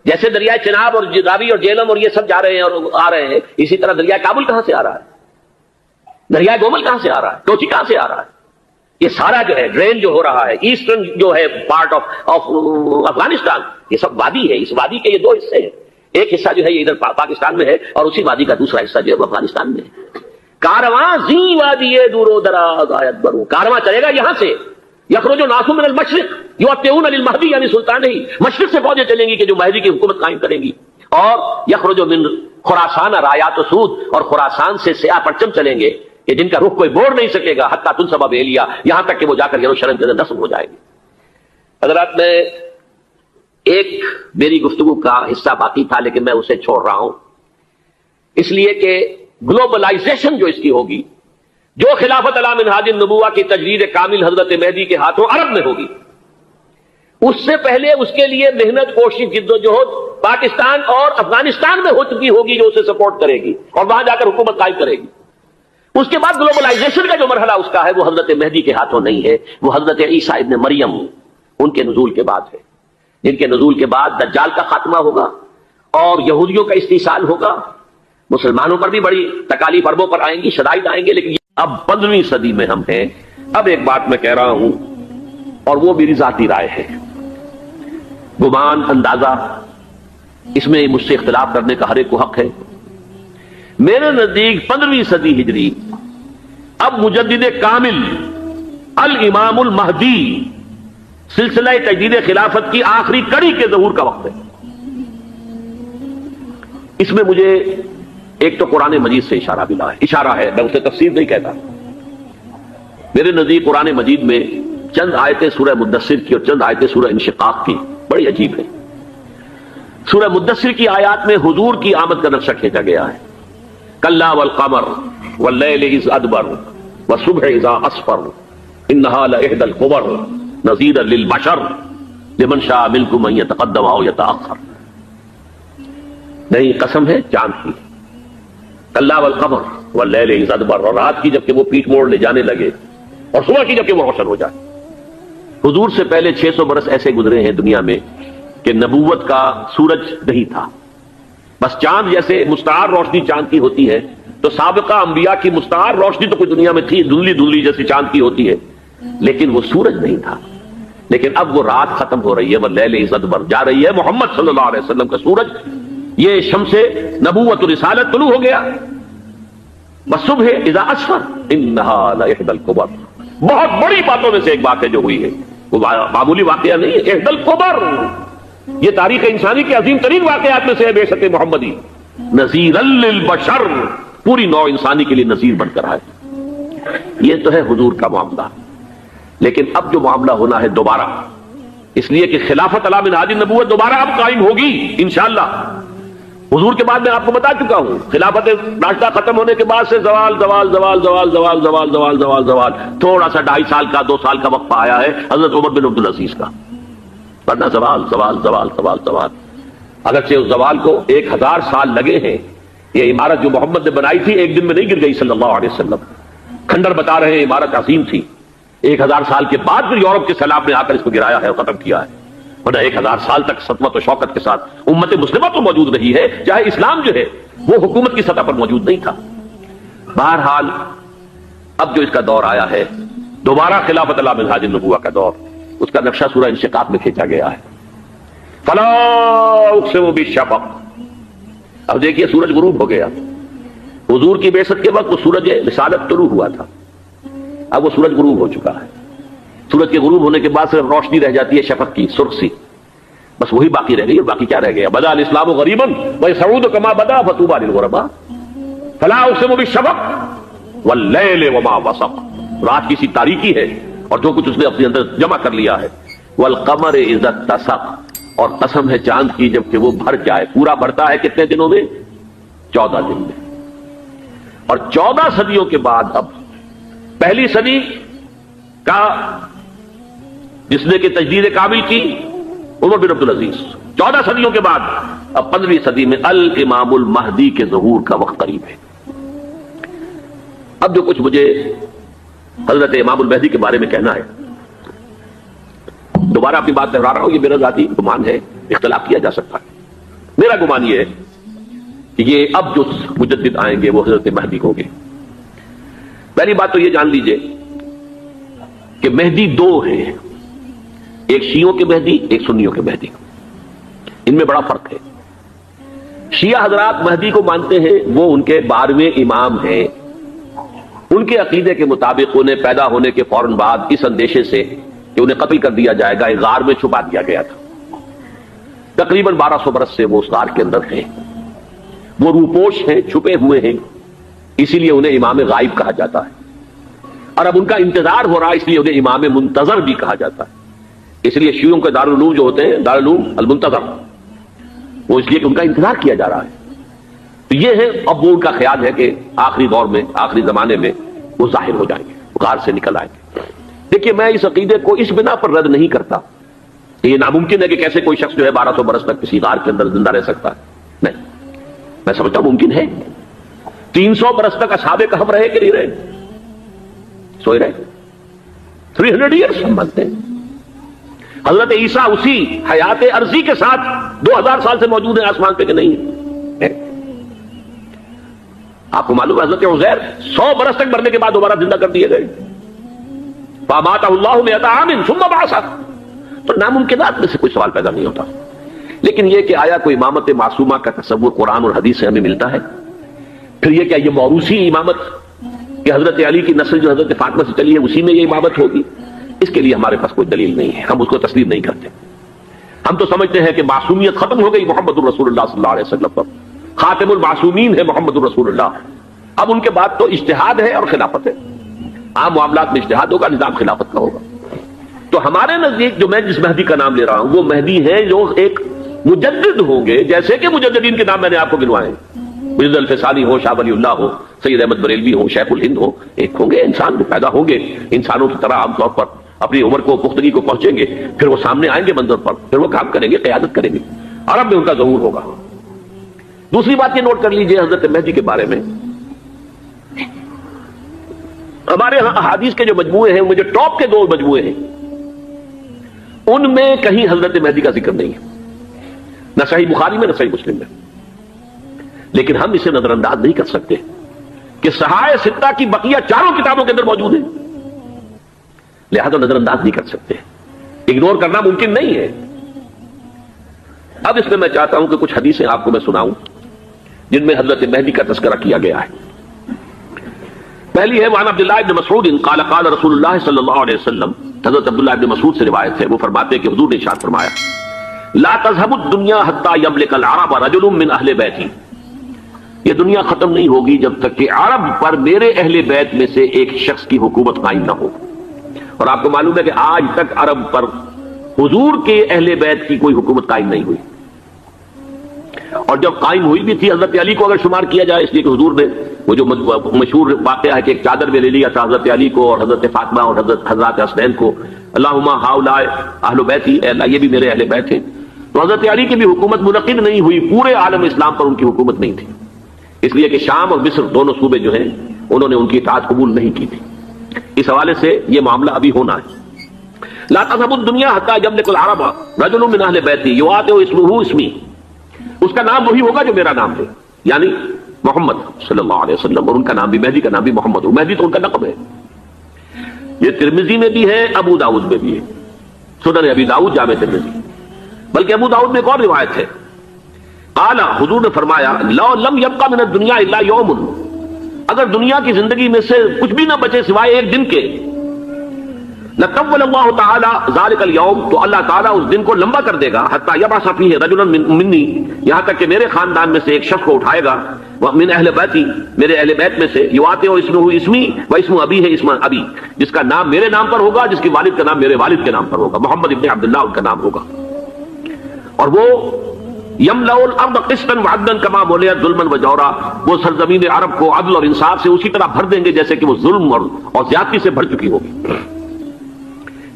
جیسے دریائے چناب اور راوی اور جہلم اور یہ سب جا رہے ہیں اور آ رہے ہیں، اسی طرح دریائے کابل کہاں سے آ رہا ہے، دریائے گومل کہاں سے آ رہا ہے، ٹوچی کہاں سے آ رہا ہے. یہ سارا جو ہے ڈرین جو ہو رہا ہے ایسٹرن جو ہے پارٹ آف افغانستان، یہ سب وادی ہے. اس وادی کے یہ 2 حصے ہیں، ایک حصہ جو ہے یہ ادھر پاکستان میں ہے اور اسی وادی کا دوسرا حصہ جو ہے افغانستان میں ہے. کارواں زی وادی دور و دراز آیت بروں، کارواں چلے گا یہاں سے. یخرج الناس من المشرق یؤتون للمہدی، یعنی سلطان ہی مشرق سے فوجیں چلیں گی کہ جو مہدی کی حکومت قائم کریں گی. اور یخرج من خراسان رایات و سود، اور خراسان سے سیاہ پرچم چلیں گے کہ جن کا رخ کوئی موڑ نہیں سکے گا، حتیٰ تنصب بیلیا، یہاں تک کہ وہ جا کر یروشلم کے اندر دفن ہو جائے گی. حضرات میں ایک میری گفتگو کا حصہ باقی تھا لیکن میں اسے چھوڑ رہا ہوں، اس لیے کہ گلوبلائزیشن جو اس کی ہوگی، جو خلافت علی منہاج النبوہ کی تجدید کامل حضرت مہدی کے ہاتھوں عرب میں ہوگی، اس سے پہلے اس کے لیے محنت، کوشش، جد و جہد پاکستان اور افغانستان میں ہو چکی ہوگی جو اسے سپورٹ کرے گی اور وہاں جا کر حکومت قائم کرے گی. اس کے بعد گلوبلائزیشن کا جو مرحلہ اس کا ہے وہ حضرت مہدی کے ہاتھوں نہیں ہے، وہ حضرت عیسیٰ ابن مریم ان کے نزول کے بعد ہے. جن کے نزول کے بعد دجال کا خاتمہ ہوگا اور یہودیوں کا استحصال ہوگا. مسلمانوں پر بھی بڑی تکالیف عربوں پر آئیں گی، شدائد آئیں گے. لیکن اب 15ویں صدی میں ہم ہیں. اب ایک بات میں کہہ رہا ہوں اور وہ میری ذاتی رائے ہے، گمان اندازہ اس میں مجھ سے اختلاف کرنے کا ہر ایک کو حق ہے. میرے نزدیک 15ویں صدی ہجری اب مجدد کامل الامام المہدی سلسلہ تجدید خلافت کی آخری کڑی کے ظہور کا وقت ہے. اس میں مجھے ایک تو قرآن مجید سے اشارہ ملا ہے، اشارہ ہے، میں اسے تفسیر نہیں کہتا. میرے نزدیک قرآن مجید میں چند آیتیں سورہ مدثر کی اور چند آیتیں سورہ انشقاق کی بڑی عجیب ہیں. سورہ مدثر کی آیات میں حضور کی آمد کا نقشہ کھینچا گیا ہے. کلا والقمر واللیل اذ ادبر والصبح اذا اسفر انہا لإحدى الکبر نذیرا للبشر لمن شاء منکم ان یتقدم او یتأخر. نہیں، قسم ہے چاند کی. کلا والقمر واللیل اذ ادبر، اور رات کی جبکہ وہ پیٹ موڑ لے جانے لگے اور صبح کی جبکہ وہ روشن ہو جائے. حضور سے پہلے 600 برس ایسے گزرے ہیں دنیا میں کہ نبوت کا سورج نہیں تھا. بس چاند جیسے مستعار روشنی چاند کی ہوتی ہے، تو سابقہ انبیاء کی مستعار روشنی تو کوئی دنیا میں تھی، دھندلی دھندلی جیسی چاند کی ہوتی ہے، لیکن وہ سورج نہیں تھا. لیکن اب وہ رات ختم ہو رہی ہے، وہ لیل اذ ادبر جا رہی ہے. محمد صلی اللہ علیہ وسلم کا سورج، یہ شمس نبوت و رسالت طلوع ہو گیا. والصبح اذا اسفر انہا لإحدى الکبر. بہت بڑی باتوں میں سے ایک بات ہے جو ہوئی ہے، وہ معمولی واقعہ نہیں ہے. احدى الکبر، یہ تاریخ انسانی کے عظیم ترین واقعات میں سے ہے. بعثت محمدی نذیرا للبشر، پوری نوع انسانی کے لیے نذیر بن کر آئے. یہ تو ہے حضور کا معاملہ. لیکن اب جو معاملہ ہونا ہے دوبارہ، اس لیے کہ خلافت علی منہاج النبوت دوبارہ اب قائم ہوگی انشاءاللہ. حضور کے بعد میں آپ کو بتا چکا ہوں، خلافت راشدہ ختم ہونے کے بعد سے زوال زوال زوال زوال زوال زوال زوال زوال زوال، تھوڑا سا 2.5 سال کا 2 سال کا وقفہ آیا ہے حضرت عمر بن عبدالعزیز کا. ورنہ زوال زوال زوال زوال زوال. اگرچہ اس زوال کو 1000 سال لگے ہیں. یہ عمارت جو محمد نے بنائی تھی ایک دن میں نہیں گر گئی صلی اللہ علیہ وسلم. کھنڈر بتا رہے ہیں عمارت عظیم تھی. 1000 سال کے بعد پھر یورپ کے سیلاب نے آ کر اس کو گرایا ہے اور ختم کیا ہے. ورنہ 1000 سال تک سطوت و شوکت کے ساتھ امت مسلمہ تو موجود رہی ہے، چاہے اسلام جو ہے وہ حکومت کی سطح پر موجود نہیں تھا. بہرحال اب جو اس کا دور آیا ہے دوبارہ خلافت علی منہاج النبوہ کا دور، اس کا نقشہ سورہ انشقاق میں کھینچا گیا ہے. فلا اقسم بالشفق. اب دیکھیے سورج غروب ہو گیا. حضور کی بعثت کے وقت وہ سورج رسالت طلوع ہوا تھا، اب وہ سورج غروب ہو چکا ہے. سورج کے غروب ہونے کے بعد صرف روشنی رہ جاتی ہے شفق کی، سرخ سی، بس وہی باقی رہ گئی. اور باقی کیا رہ گیا؟ بدا الاسلام غریبا ویسعود کما بدا فطوبى للغرباء. فلا اقسم بالشفق واللیل وما وسق. رات کی سی تاریکی ہے اور جو کچھ اس نے اپنے اندر جمع کر لیا ہے. والقمر اذا اتسق، اور قسم ہے چاند کی جب کہ وہ بھر جائے. پورا بھرتا ہے کتنے دنوں میں؟ 14 دن میں. اور 14 صدیوں کے بعد اب پہلی صدی کا جس نے کہ تجدید کامل کی عمر بن عبدالعزیز، 14 صدیوں کے بعد اب 15ویں صدی میں الامام المہدی کے ظہور کا وقت قریب ہے. اب جو کچھ مجھے حضرت امام المہدی کے بارے میں کہنا ہے، دوبارہ اپنی بات دہرا رہا ہوں، یہ میرا ذاتی گمان ہے، اختلاف کیا جا سکتا ہے. میرا گمان یہ ہے کہ یہ اب جو مجدد آئیں گے وہ حضرت مہدی ہوں گے. پہلی بات تو یہ جان لیجئے کہ مہدی 2 ہیں، ایک شیعوں کے مہدی، ایک سنیوں کے مہدی. ان میں بڑا فرق ہے. شیعہ حضرات مہدی کو مانتے ہیں، وہ ان کے 12ویں امام ہیں. ان کے عقیدے کے مطابق انہیں پیدا ہونے کے فوراً بعد اس اندیشے سے کہ انہیں قتل کر دیا جائے گا ایک غار میں چھپا دیا گیا تھا. تقریباً 1200 برس سے وہ اس غار کے اندر ہیں. وہ روپوش ہیں، چھپے ہوئے ہیں، اسی لیے انہیں امام غائب کہا جاتا ہے. اور اب ان کا انتظار ہو رہا ہے، اس لیے انہیں امام منتظر بھی کہا جاتا ہے. اس لیے شیعوں کے دارالعلوم جو ہوتے ہیں دارالعلوم المنتظر، وہ اس لیے کہ ان کا انتظار کیا جا رہا ہے. تو یہ ہے، اب وہ ان کا خیال ہے کہ آخری دور میں، آخری زمانے میں وہ ظاہر ہو جائیں گے، غار سے نکل آئیں گے. دیکھیے میں اس عقیدے کو اس بنا پر رد نہیں کرتا کہ یہ ناممکن ہے کہ کیسے کوئی شخص جو ہے 1200 برس تک کسی غار کے اندر زندہ رہ سکتا ہے. نہیں، میں سمجھتا ہوں ممکن ہے. 300 برس تک اصحاب کہف رہے کہ نہیں رہے؟ سوئے رہے. 300 ایئرس ہم مانتے ہیں. حضرت عیسیٰ اسی حیات عرضی کے ساتھ 2000 سال سے موجود ہیں آسمان پہ کہ نہیں ہے؟ آپ کو معلوم ہے حضرت عزیر 100 برس تک مرنے کے بعد دوبارہ زندہ کر دیے گئے. فاماتہ اللہ 100 عام ثم بعثہ. تو ناممکنات میں سے کوئی سوال پیدا نہیں ہوتا. لیکن یہ کہ آیا کوئی امامت معصومہ کا تصور قرآن اور حدیث سے ہمیں ملتا ہے؟ پھر یہ کیا یہ موروثی امامت کہ حضرت علی کی نسل جو حضرت فاطمہ سے چلی ہے اسی میں یہ امامت ہوگی؟ اس کے لیے ہمارے پاس کوئی دلیل نہیں ہے، ہم اس کو تسلیم نہیں کرتے. ہم تو سمجھتے ہیں کہ معصومیت ختم ہو گئی محمد الرسول اللہ صلی اللہ علیہ وسلم پر. خاتم المعصومین ہے محمد الرسول اللہ. اب ان کے بعد تو اجتہاد ہے اور خلافت ہے. عام معاملات میں اجتہاد ہوگا، نظام خلافت کا ہوگا. تو ہمارے نزدیک جو میں جس مہدی کا نام لے رہا ہوں وہ مہدی ہیں جو ایک مجدد ہوں گے، جیسے کہ مجددین کے نام میں نے آپ کو گنوائے ہیں. مجد الفسانی ہو، شاہ ولی اللہ ہو، سید احمد بریلوی ہو، شیخ الہند ہو. ایک ہوں گے انسان جو پیدا ہوں گے انسانوں کی طرح عام طور پر اپنی عمر کو پختگی کو پہنچیں گے، پھر وہ سامنے آئیں گے منظر پر، پھر وہ کام کریں گے، قیادت کریں گے. عرب میں ان کا ظہور ہوگا. دوسری بات یہ نوٹ کر لیجئے حضرت مہدی کے بارے میں، ہمارے ہاں احادیث کے جو مجموعے ہیں وہ جو ٹاپ کے 2 مجموعے ہیں ان میں کہیں حضرت مہدی کا ذکر نہیں ہے، نہ صحیح بخاری میں نہ صحیح مسلم میں. لیکن ہم اسے نظر انداز نہیں کر سکتے کہ صحائح ستہ کی بقیہ 4 کتابوں کے اندر موجود ہیں، لہذا نظر انداز نہیں کر سکتے، اگنور کرنا ممکن نہیں ہے. اب اس میں میں چاہتا ہوں کہ کچھ حدیثیں آپ کو میں سناؤں جن میں حضرت مہدی کا تذکرہ کیا گیا ہے. پہلی ہے وعن عبداللہ ابن مسعود قال قال رسول اللہ صلی اللہ علیہ وسلم. حضرت عبداللہ ابن مسعود سے روایت ہے، وہ فرماتے ہیں کہ حضور نے ارشاد فرمایا لا تذهب الدنيا حتى يملك العرب رجل من اہل بیتی. یہ دنیا ختم نہیں ہوگی جب تک کہ عرب پر میرے اہل بیت میں سے ایک شخص کی حکومت قائم نہ ہو. اور آپ کو معلوم ہے کہ آج تک عرب پر حضور کے اہل بیت کی کوئی حکومت قائم نہیں ہوئی. اور جب قائم ہوئی بھی تھی حضرت علی کو اگر شمار کیا جائے، اس لیے کہ حضور نے وہ جو مشہور واقعہ ہے کہ ایک چادر میں لے لیا تھا حضرت علی کو اور حضرت فاطمہ اور حضرت حسنین کو، اللہم ہؤلاء اہل بیتی، اے اللہ یہ بھی میرے اہل بیت ہیں. تو حضرت علی کی بھی حکومت منعقد نہیں ہوئی، پورے عالم اسلام پر ان کی حکومت نہیں تھی، اس لیے کہ شام اور مصر دونوں صوبے جو ہیں انہوں نے ان کی اطاعت قبول نہیں کی تھی. اس حوالے سے یہ معاملہ ابھی ہونا ہے. لا تذهب الدنيا حتى يملك العرب رجل من اهل بیتی یواطئ اسمه اسمی. اس کا نام وہی ہوگا جو میرا نام ہے، یعنی محمد صلی اللہ علیہ وسلم. اور ان کا نام بھی مہدی کا نام بھی محمد ہو. مہدی تو ان کا لقب ہے. یہ ترمذی میں بھی ہے، ابو داؤد میں بھی ہے، سنن ابی داؤد جامع ترمذی. بلکہ ابو داؤد میں ایک اور روایت ہے، قال حضور نے فرمایا لو لم يبقى من الدنيا الا يوم. اگر دنیا کی زندگی میں سے کچھ بھی نہ بچے سوائے ایک دن کے، لطول اللہ تعالی ذلك اليوم، تو اللہ تعالیٰ اس دن کو لمبا کر دے گا، حتی یبعث فیہ رجلا منی، یہاں تک کہ میرے خاندان میں سے ایک شخص کو اٹھائے گا، من اہل بیتی، میرے اہل بیت میں سے، یواطئ اسمہ اسمی و اسم ابی ہے اسم ابی، جس کا نام میرے نام پر ہوگا، جس کے والد کا نام میرے والد کے نام پر ہوگا، محمد ابن عبداللہ ان کا نام ہوگا. اور وہ یملأ الارض قسطا وعدلا کما ملئت ظلما وجورا، وہ سرزمین عرب کو عدل اور انصاف سے اسی طرح بھر دیں گے جیسے کہ وہ ظلم اور زیادتی سے بھر چکی ہوگی.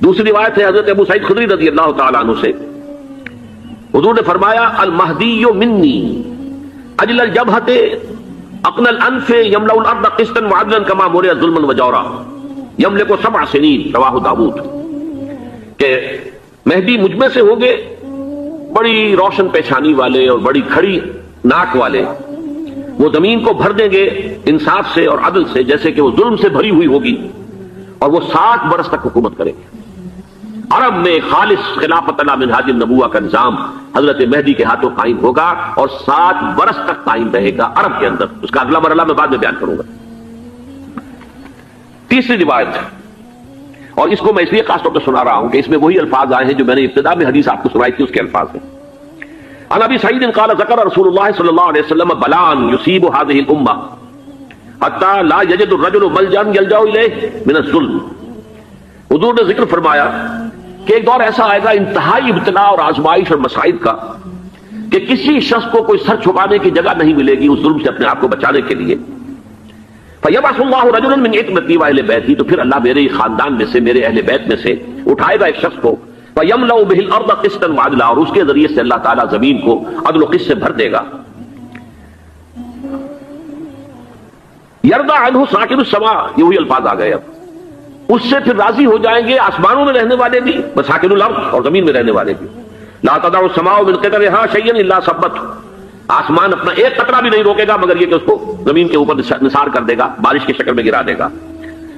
دوسری روایت ہے حضرت ابو سعید خدری رضی اللہ تعالیٰ عنہ سے، حضور نے فرمایا المہدی منی اجل الجبہۃ اقنى الانف یملأ الارض قسطا وعدلا کما ملئت ظلما وجورا یملک 7 سنین، رواہ داؤد. کہ مہدی مجھ میں سے ہوگے بڑی روشن پیشانی والے اور بڑی کھڑی ناک والے، وہ زمین کو بھر دیں گے انصاف سے اور عدل سے جیسے کہ وہ ظلم سے بھری ہوئی ہوگی، اور وہ 7 برس تک حکومت کریں گے. عرب میں خالص خلافت علی منہاج النبوہ کا نظام حضرت مہدی کے ہاتھوں قائم ہوگا اور 7 برس تک قائم رہے گا عرب کے اندر. اس کا اگلا مرحلہ میں بعد میں بیان کروں گا. تیسری روایت، اور اس کو میں اس لیے خاص طور پر سنا رہا ہوں کہ اس میں وہی الفاظ آئے ہیں جو میں نے ابتدا میں حدیث آپ کو سنائی تھی، اس کے الفاظ ہیں. عن ابی سعید قال ذکر رسول اللہ صلی اللہ علیہ وسلم بلاء یصیب هذه الامہ حتی لا یجد الرجل ملجا یلجا الیہ من الظلم. حضور نے ذکر فرمایا کہ ایک دور ایسا آئے گا انتہائی ابتلا اور آزمائش اور مصائب کا کہ کسی شخص کو کوئی سر چھپانے کی جگہ نہیں ملے گی اس ظلم سے اپنے آپ کو بچانے کے لیے. فَيَبْعَثُ اللَّهُ رَجُلًا مِنْ عِتْرَتِي وَأَهْلِ بَيْتِي، تو پھر اللہ میرے خاندان میں سے میرے اہل بیت میں سے اٹھائے گا ایک شخص کو، فَيَمْلَأُ بِهِ الْأَرْضَ قِسْطًا وَعَدْلًا، اور اس کے ذریعے سے اللہ تعالیٰ زمین کو عدل و قسط سے بھر دے گا. يَرْضَى عَنْهُ سَاكِنُ السَّمَاءِ، یہ وہی الفاظ آ گئے. اب اس سے پھر راضی ہو جائیں گے آسمانوں میں رہنے والے بھی، مساکن الارض، اور زمین میں رہنے والے بھی. لا تدع السماء من قطرها شيئا الا ثبته، آسمان اپنا ایک قطرہ بھی نہیں روکے گا مگر یہ کہ اس کو زمین کے اوپر نثار کر دے گا، بارش کی شکل میں گرا دے گا.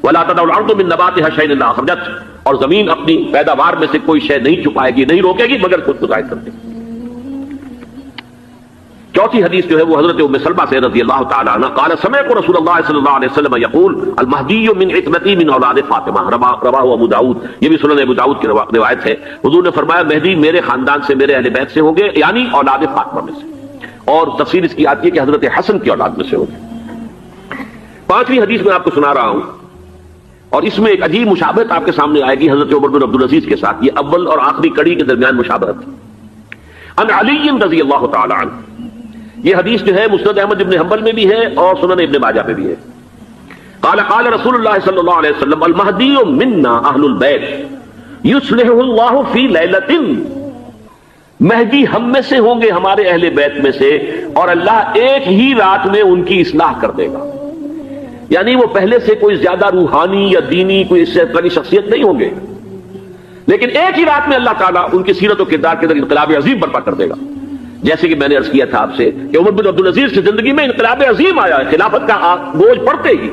ولا تدع الارض من نباتها شيئا الا اخرجته، اور زمین اپنی پیداوار میں سے کوئی شے نہیں چھپائے گی، نہیں روکے گی مگر خود کو ظاہر کر دے گی. چوتھی حدیث جو ہے وہ حضرت ام سلمہ سے رضی اللہ تعالی عنہ قال سمعت رسول اللہ صلی اللہ علیہ وسلم یقول المہدی من عتبتی من اولاد فاطمہ، رواہ ابو داؤد، یہ بھی سنن ابو داؤد کی روایت ہے. حضور نے فرمایا مہدی میرے خاندان سے، میرے اہل بیت سے ہوں گے، یعنی اولاد فاطمہ میں سے، اور تفسیر اس کی آتی ہے کہ حضرت حسن کی اولاد میں سے ہوں گے. پانچویں حدیث میں آپ کو سنا رہا ہوں، اور اس میں ایک عجیب مشابہت آپ کے سامنے آئے گی حضرت عمر بن عبدالعزیز کے ساتھ. یہ اول اور آخری کڑی کے درمیان مشابہت. عن علی رضی اللہ تعالی عنہ، یہ حدیث جو ہے مسند احمد ابن حنبل میں بھی ہے اور سنن ابن ماجہ میں بھی ہے. قال قال رسول اللہ صلی اللہ علیہ وسلم المہدی منا اہل البیت یصلح اللہ فی لیلۃ، مہدی ہم میں سے ہوں گے، ہمارے اہل بیت میں سے، اور اللہ ایک ہی رات میں ان کی اصلاح کر دے گا. یعنی وہ پہلے سے کوئی زیادہ روحانی یا دینی کوئی اس سے بڑی شخصیت نہیں ہوں گے، لیکن ایک ہی رات میں اللہ تعالیٰ ان کی سیرت و کردار کے اندر انقلاب عظیم برپا کر دے گا. جیسے کہ میں نے عرض کیا تھا آپ سے کہ عمر بن عبدالعزیز کی زندگی میں انقلاب عظیم آیا ہے. خلافت کا بوجھ پڑتے ہی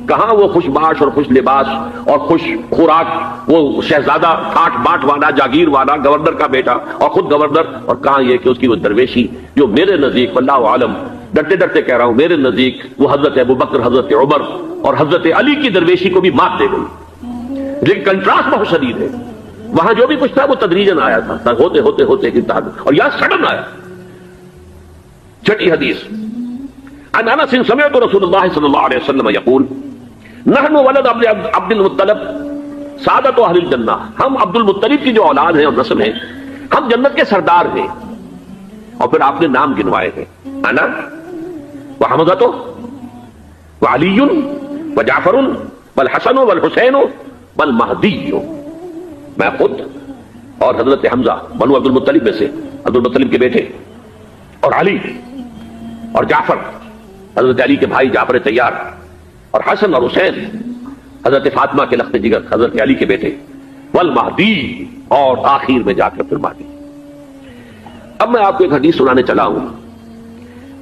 کہاں وہ خوش باش اور خوش لباس اور خوش خوراک، وہ شہزادہ ٹھاٹ باٹ والا، جاگیر والا، گورنر کا بیٹا اور خود گورنر، اور کہاں یہ کہ اس کی وہ درویشی جو میرے نزدیک واللہ عالم ڈرتے ڈرتے کہہ رہا ہوں، میرے نزدیک وہ حضرت ابوبکر، حضرت عمر اور حضرت علی کی درویشی کو بھی مات دے گئی. لیکن کنٹراسٹ بہت شدید ہے. وہاں جو بھی کچھ تھا وہ تدریجاً آیا تھا، ہوتے ہوتے ہوتے اور یہاں سڈن آیا. چھٹی حدیث عن انس سمعت رسول اللہ صلی اللہ علیہ وسلم یقول نحن ولد عبد المطلب سعادت اہل الجنہ، ہم عبد المطلب کی جو اولاد ہیں اور نسل ہیں، ہم جنت کے سردار ہیں. اور پھر آپ نے نام گنوائے ہیں، انا وحمزۃ وعلی وجعفر والحسن والحسین والمہدی، میں خود اور حضرت حمزہ بنو عبد المطلب میں سے، عبد المطلب کے بیٹے، اور علی اور جعفر حضرت علی کے بھائی جعفر طیار، اور حسن اور حسین حضرت فاطمہ کے لخت جگر حضرت علی کے بیٹے، والمہدی، اور آخر میں جا کر پھر مہدی. اب میں آپ کو ایک حدیث سنانے چلا ہوں،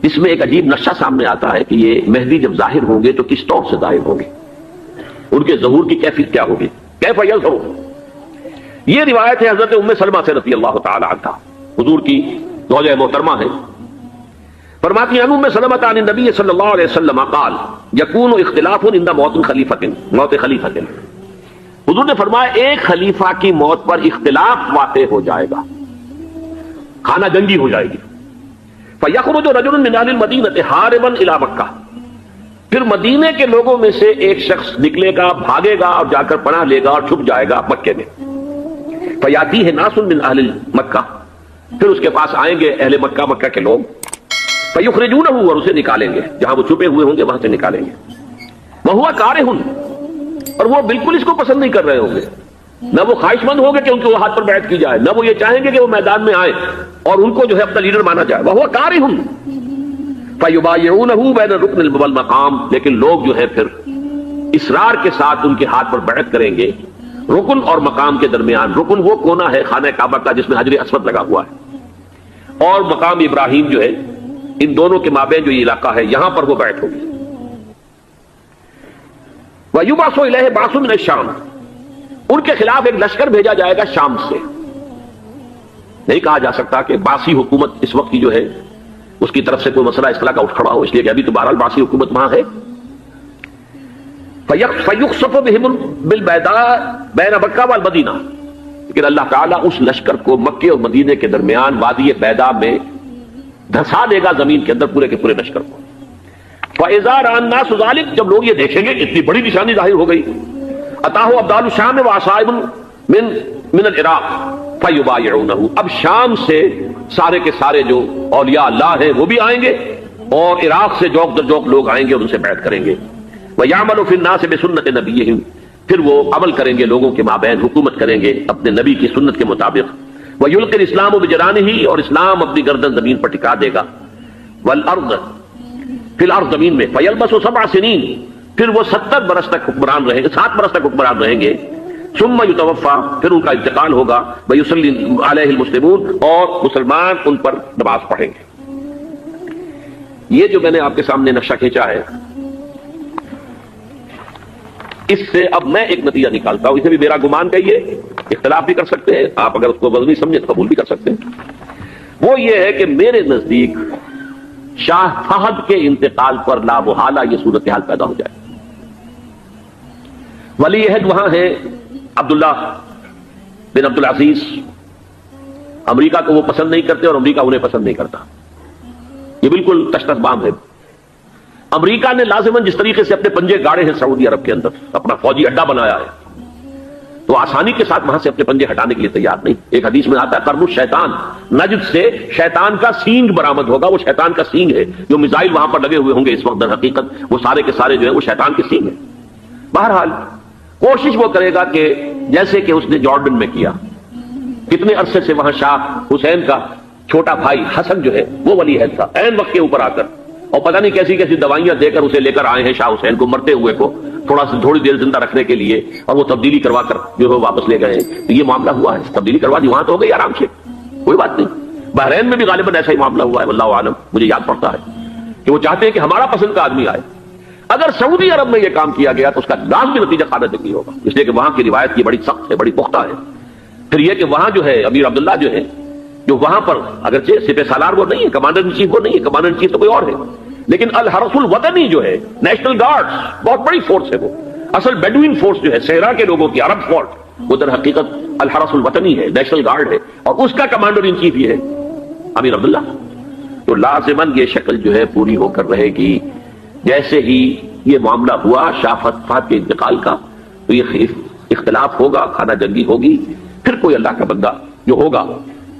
اس میں ایک عجیب نقشہ سامنے آتا ہے کہ یہ مہدی جب ظاہر ہوں گے تو کس طور سے ظاہر ہوں گے، ان کے ظہور کی کیفیت کیا ہوگی، کیف یظہر. یہ روایت ہے حضرت ام سلمہ سے رضی اللہ تعالی عنہا، حضور کی زوجہ محترمہ ہے. فرماتی ہیں ام سلمہ عن النبی صلی اللہ علیہ وسلم قال یکون اختلاف عند موت خلیفۃ، موت خلیفۃ، حضور نے فرمایا ایک خلیفہ کی موت پر اختلاف واقع ہو جائے گا، خانہ جنگی ہو جائے گی. فیخرج رجل من اہل المدینہ حاربا الی مکہ، پھر مدینے کے لوگوں میں سے ایک شخص نکلے گا، بھاگے گا اور جا کر پناہ لے گا اور چھپ جائے گا مکے میں. فیاتیہ ناس من اہل مکہ، پھر اس کے پاس آئیں گے اہل مکہ، مکہ کے لوگ، فیخرجونہ، اور اسے نکالیں گے، جہاں وہ چھپے ہوئے ہوں گے وہاں سے نکالیں گے. وہو کارہ، اور وہ بالکل اس کو پسند نہیں کر رہے ہوں گے، نہ وہ خواہش مند ہوں گے کہ ان کے وہ ہاتھ پر بیعت کی جائے، نہ وہ یہ چاہیں گے کہ وہ میدان میں آئیں اور ان کو جو ہے اپنا لیڈر مانا جائے. وہو کارہ فیبایعونہ بین الرکن والمقام، لیکن لوگ جو ہے پھر اصرار کے ساتھ ان کے ہاتھ پر بیعت کریں گے رکن اور مقام کے درمیان. رکن وہ کونا ہے خانہ کعبہ کا جس میں حجر اسود لگا ہوا ہے، اور مقام ابراہیم جو ہے، ان دونوں کے مابین جو یہ علاقہ ہے یہاں پر وہ بیعت ہوگی. وَيُبْعَثُ إِلَيْهِ بَعْثٌ مِنَ الشَّامِ، ان کے خلاف ایک لشکر بھیجا جائے گا شام سے. نہیں کہا جا سکتا کہ باسی حکومت اس وقت کی جو ہے اس کی طرف سے کوئی مسئلہ اصلاح کا اٹھ کھڑا ہو، اس لیے کہ ابھی تو بہرحال باسی حکومت وہاں ہے. فَيُخْصَفُ بِهِمْ بِالْبَيْضَاءِ بَيْنَ مَكَّةَ وَالْمَدِينَةِ، لیکن اللہ تعالیٰ اس لشکر کو مکے اور مدینے کے درمیان وادی بیضاء میں دھسا دے گا زمین کے اندر پورے کے پورے لشکر کو. فَإِذَا رَأَى النَّاسُ ذَلِكَ، جب لوگ یہ دیکھیں گے اتنی بڑی نشانی ظاہر ہو گئی، أَتَاهُ أَبْدَالُ الشَّامِ وَعَصَائِبٌ مِنَ الْعِرَاقِ فَيُبَايِعُونَهُ، اب شام سے سارے کے سارے جو اولیاء اللہ ہیں وہ بھی آئیں گے، اور عراق سے جوک در جوک لوگ آئیں گے اور ان سے بیعت کریں گے. وَيَعْمَلُ فِي النَّاسِ بِسُنَّةِ نَبِيِّهِمْ، پھر وہ عمل کریں گے لوگوں کے مابین، حکومت کریں گے اپنے نبی کی سنت کے مطابق. وَيُلْقِي الْإِسْلَامُ بِجَرَانِهِ، اور اسلام اپنی گردن زمین پر ٹکا دے گا. وَالْأَرْضَ فِي الْأَرْضِ، زمین میں. فَيَلْبَسُ 7 سنین، پھر وہ 70 برس تک حکمران رہیں گے، 7 برس تک حکمران رہیں گے. ثم یتوفا، پھر ان کا انتقال ہوگا. ویصلی علیہ المسلمون، اور مسلمان ان پر نماز پڑھیں گے. یہ جو میں نے آپ کے سامنے نقشہ کھینچا ہے، اس سے اب میں ایک نتیجہ نکالتا ہوں. اسے بھی میرا گمان کہیے، اختلاف بھی کر سکتے ہیں آپ، اگر اس کو وزنی سمجھے تو قبول بھی کر سکتے ہیں. وہ یہ ہے کہ میرے نزدیک شاہ فہد کے انتقال پر لا محالہ یہ صورتحال پیدا ہو جائے. ولی عہد وہاں ہے عبداللہ بن عبدالعزیز. امریکہ کو وہ پسند نہیں کرتے اور امریکہ انہیں پسند نہیں کرتا. یہ بالکل تشتت بام ہے. امریکہ نے لازماً جس طریقے سے اپنے پنجے گاڑے ہیں سعودی عرب کے اندر، اپنا فوجی اڈا بنایا ہے، تو آسانی کے ساتھ وہاں سے اپنے پنجے ہٹانے کے لیے تیار نہیں. ایک حدیث میں آتا ہے قرن الشیطان، نجد سے شیطان کا سینگ برآمد ہوگا. وہ شیطان کا سینگ ہے. جو میزائل وہاں پر لگے ہوئے ہوں گے اس وقت، در حقیقت وہ سارے کے سارے جو ہے وہ شیطان کے سینگ ہیں. بہرحال کوشش وہ کرے گا کہ جیسے کہ اس نے جارڈن میں کیا، کتنے عرصے سے وہاں شاہ حسین کا چھوٹا بھائی حسن جو ہے وہ ولی عہد تھا، عین وقت کے اوپر آ کر، اور پتہ نہیں کیسی کیسی دوائیاں دے کر اسے لے کر آئے ہیں شاہ حسین کو، مرتے ہوئے کو تھوڑی دیر زندہ رکھنے کے لیے، اور وہ تبدیلی کروا کر جو ہے واپس لے گئے. تو یہ معاملہ ہوا ہے، تبدیلی کروا دی، وہاں تو ہو گئی آرام سے، کوئی بات نہیں. بحرین میں بھی غالباً ایسا ہی معاملہ ہوا ہے، واللہ عالم. مجھے یاد پڑتا ہے کہ وہ چاہتے ہیں کہ ہمارا پسند کا آدمی آئے. اگر سعودی عرب میں یہ کام کیا گیا تو اس کا لازمی نتیجہ قانونی ہوگا، اس لیے کہ وہاں کی روایت کی بڑی سخت ہے، بڑی پختہ ہے. پھر یہ کہ وہاں جو ہے امیر عبداللہ جو ہے، جو وہاں پر اگرچہ سپہ سالار وہ نہیں ہے، کمانڈر ان چیف وہ نہیں ہے، کمانڈر ان چیف تو کوئی اور ہے، لیکن الحرس الوطنی جو ہے نیشنل گارڈ بہت بڑی فورس ہے. وہ اصل بیڈوین فورس جو ہے صحرا کے لوگوں کی، عرب فورس، وہ در حقیقت الحرس الوطنی ہے، نیشنل گارڈ ہے، اور اس کا کمانڈر ان چیف یہ ہے امیر عبداللہ. تو لازماً یہ شکل جو ہے پوری ہو کر رہے گی. جیسے ہی یہ معاملہ ہوا شاہ فہد کے انتقال کا، تو یہ اختلاف ہوگا، خانہ جنگی ہوگی. پھر کوئی اللہ کا بندہ جو ہوگا،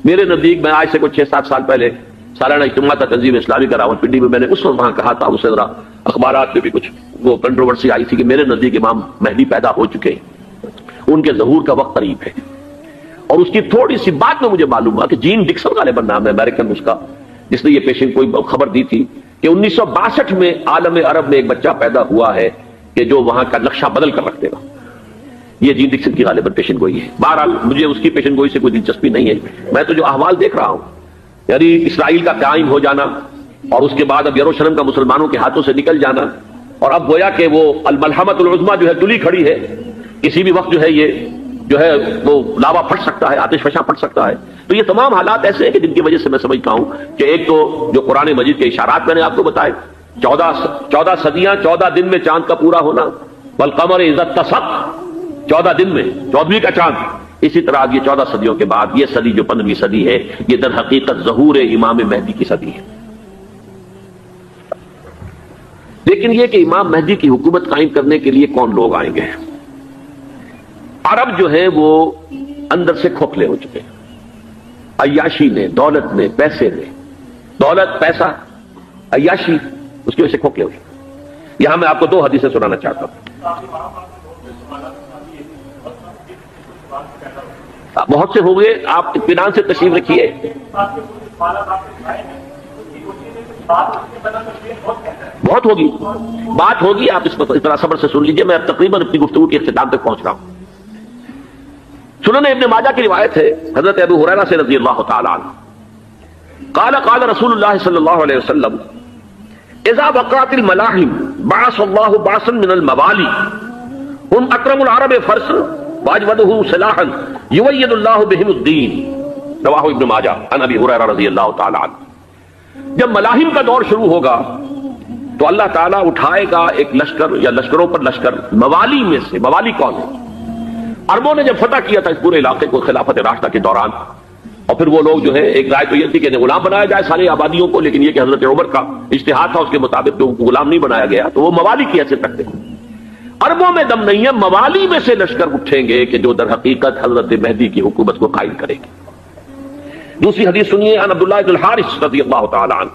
میرے نزدیک، میں آج سے کوئی 6-7 سال پہلے سالانہ اجتماع تھا تنظیم اسلامی کا راولپنڈی میں، میں نے اس وقت وہاں کہا تھا، اس سے ذرا اخبارات میں بھی کچھ وہ کنٹروورسی آئی تھی کہ میرے نزدیک امام مہدی پیدا ہو چکے ہیں، ان کے ظہور کا وقت قریب ہے. اور اس کی تھوڑی سی بات میں مجھے معلوم ہوا کہ جین ڈکسن غالباً نام ہے امریکن اس کا، جس نے یہ پیشن کوئی خبر دی تھی کہ 1962 میں عالم عرب میں ایک بچہ پیدا ہوا ہے کہ جو وہاں کا نقشہ بدل کر رکھ دے گا. یہ جین ڈکسن کی غالباً پیشن گوئی ہے. بہرحال مجھے اس کی پیشن گوئی سے کوئی دلچسپی نہیں ہے. میں تو جو احوال دیکھ رہا ہوں، یعنی اسرائیل کا قائم ہو جانا، اور اس کے بعد اب یروشلم کا مسلمانوں کے ہاتھوں سے نکل جانا، اور اب گویا کہ وہ الملحمۃ العظمیٰ جو ہے تلی کھڑی ہے، کسی بھی وقت جو ہے یہ جو ہے وہ لاوا پھٹ سکتا ہے، آتش فشاں پھٹ سکتا ہے. تو یہ تمام حالات ایسے ہیں کہ جن کی وجہ سے میں سمجھتا ہوں کہ ایک تو جو قرآن مجید کے اشارات میں نے آپ کو بتائے، 14 صدیاں 14 دن میں چاند کا پورا ہونا، والقمر اذا اتسق، 14 دن میں 14ویں کا چاند. اسی طرح یہ 14 صدیوں کے بعد یہ صدی جو 15ویں صدی ہے، یہ در حقیقت ظہور امام مہدی کی صدی ہے. لیکن یہ کہ امام مہدی کی حکومت قائم کرنے کے لیے کون لوگ آئیں گے؟ عرب جو ہیں وہ اندر سے کھوکھلے ہو چکے ہیں. عیاشی نے، دولت نے، پیسے نے، دولت، پیسہ، عیاشی، اس کی وجہ سے کھوکھلے ہو چکے. یہاں میں آپ کو 2 حدیثیں سنانا چاہتا ہوں. بہت سے ہو گئے، آپ اطمینان سے تشریف رکھیے. بہت ہوگی، بات ہوگی، آپ اس طرح صبر سے سن لیجئے. میں اب تقریباً اپنی گفتگو کے اختتام تک پہنچ رہا ہوں. سنن ابن ماجہ کی روایت ہے حضرت ابو ہریرہ سے رضی اللہ تعالی عنہ، قال قال رسول اللہ صلی اللہ علیہ وسلم اذا وقعت الملاحم بعث اللہ بعثا من الموالی هم اکرم العرب فرسا واجودهم سلاحا یوید اللہ بهم الدین. رواہ ابن ماجہ عن ابی ہریرہ رضی اللہ تعالی عنہ. جب ملاحم کا دور شروع ہوگا تو اللہ تعالیٰ اٹھائے گا ایک لشکر یا لشکروں پر لشکر موالی میں سے. موالی کون ہے؟ عربوں نے جب فتح کیا تھا اس پورے علاقے کو خلافت راشدہ کے دوران، اور پھر وہ لوگ جو ہے، ایک رائے تو یہ تھی کہ غلام بنایا جائے ساری آبادیوں کو، لیکن یہ کہ حضرت عمر کا اجتہاد تھا، اس کے مطابق جو غلام نہیں بنایا گیا، تو وہ موالی کی حیثیت رکھتے ہیں. عربوں میں دم نہیں ہے، موالی میں سے لشکر اٹھیں گے کہ جو در حقیقت حضرت مہدی کی حکومت کو قائم کرے گی. دوسری حدیث سنیے، عن عبداللہ بن الحارث رضی اللہ تعالی عنہ،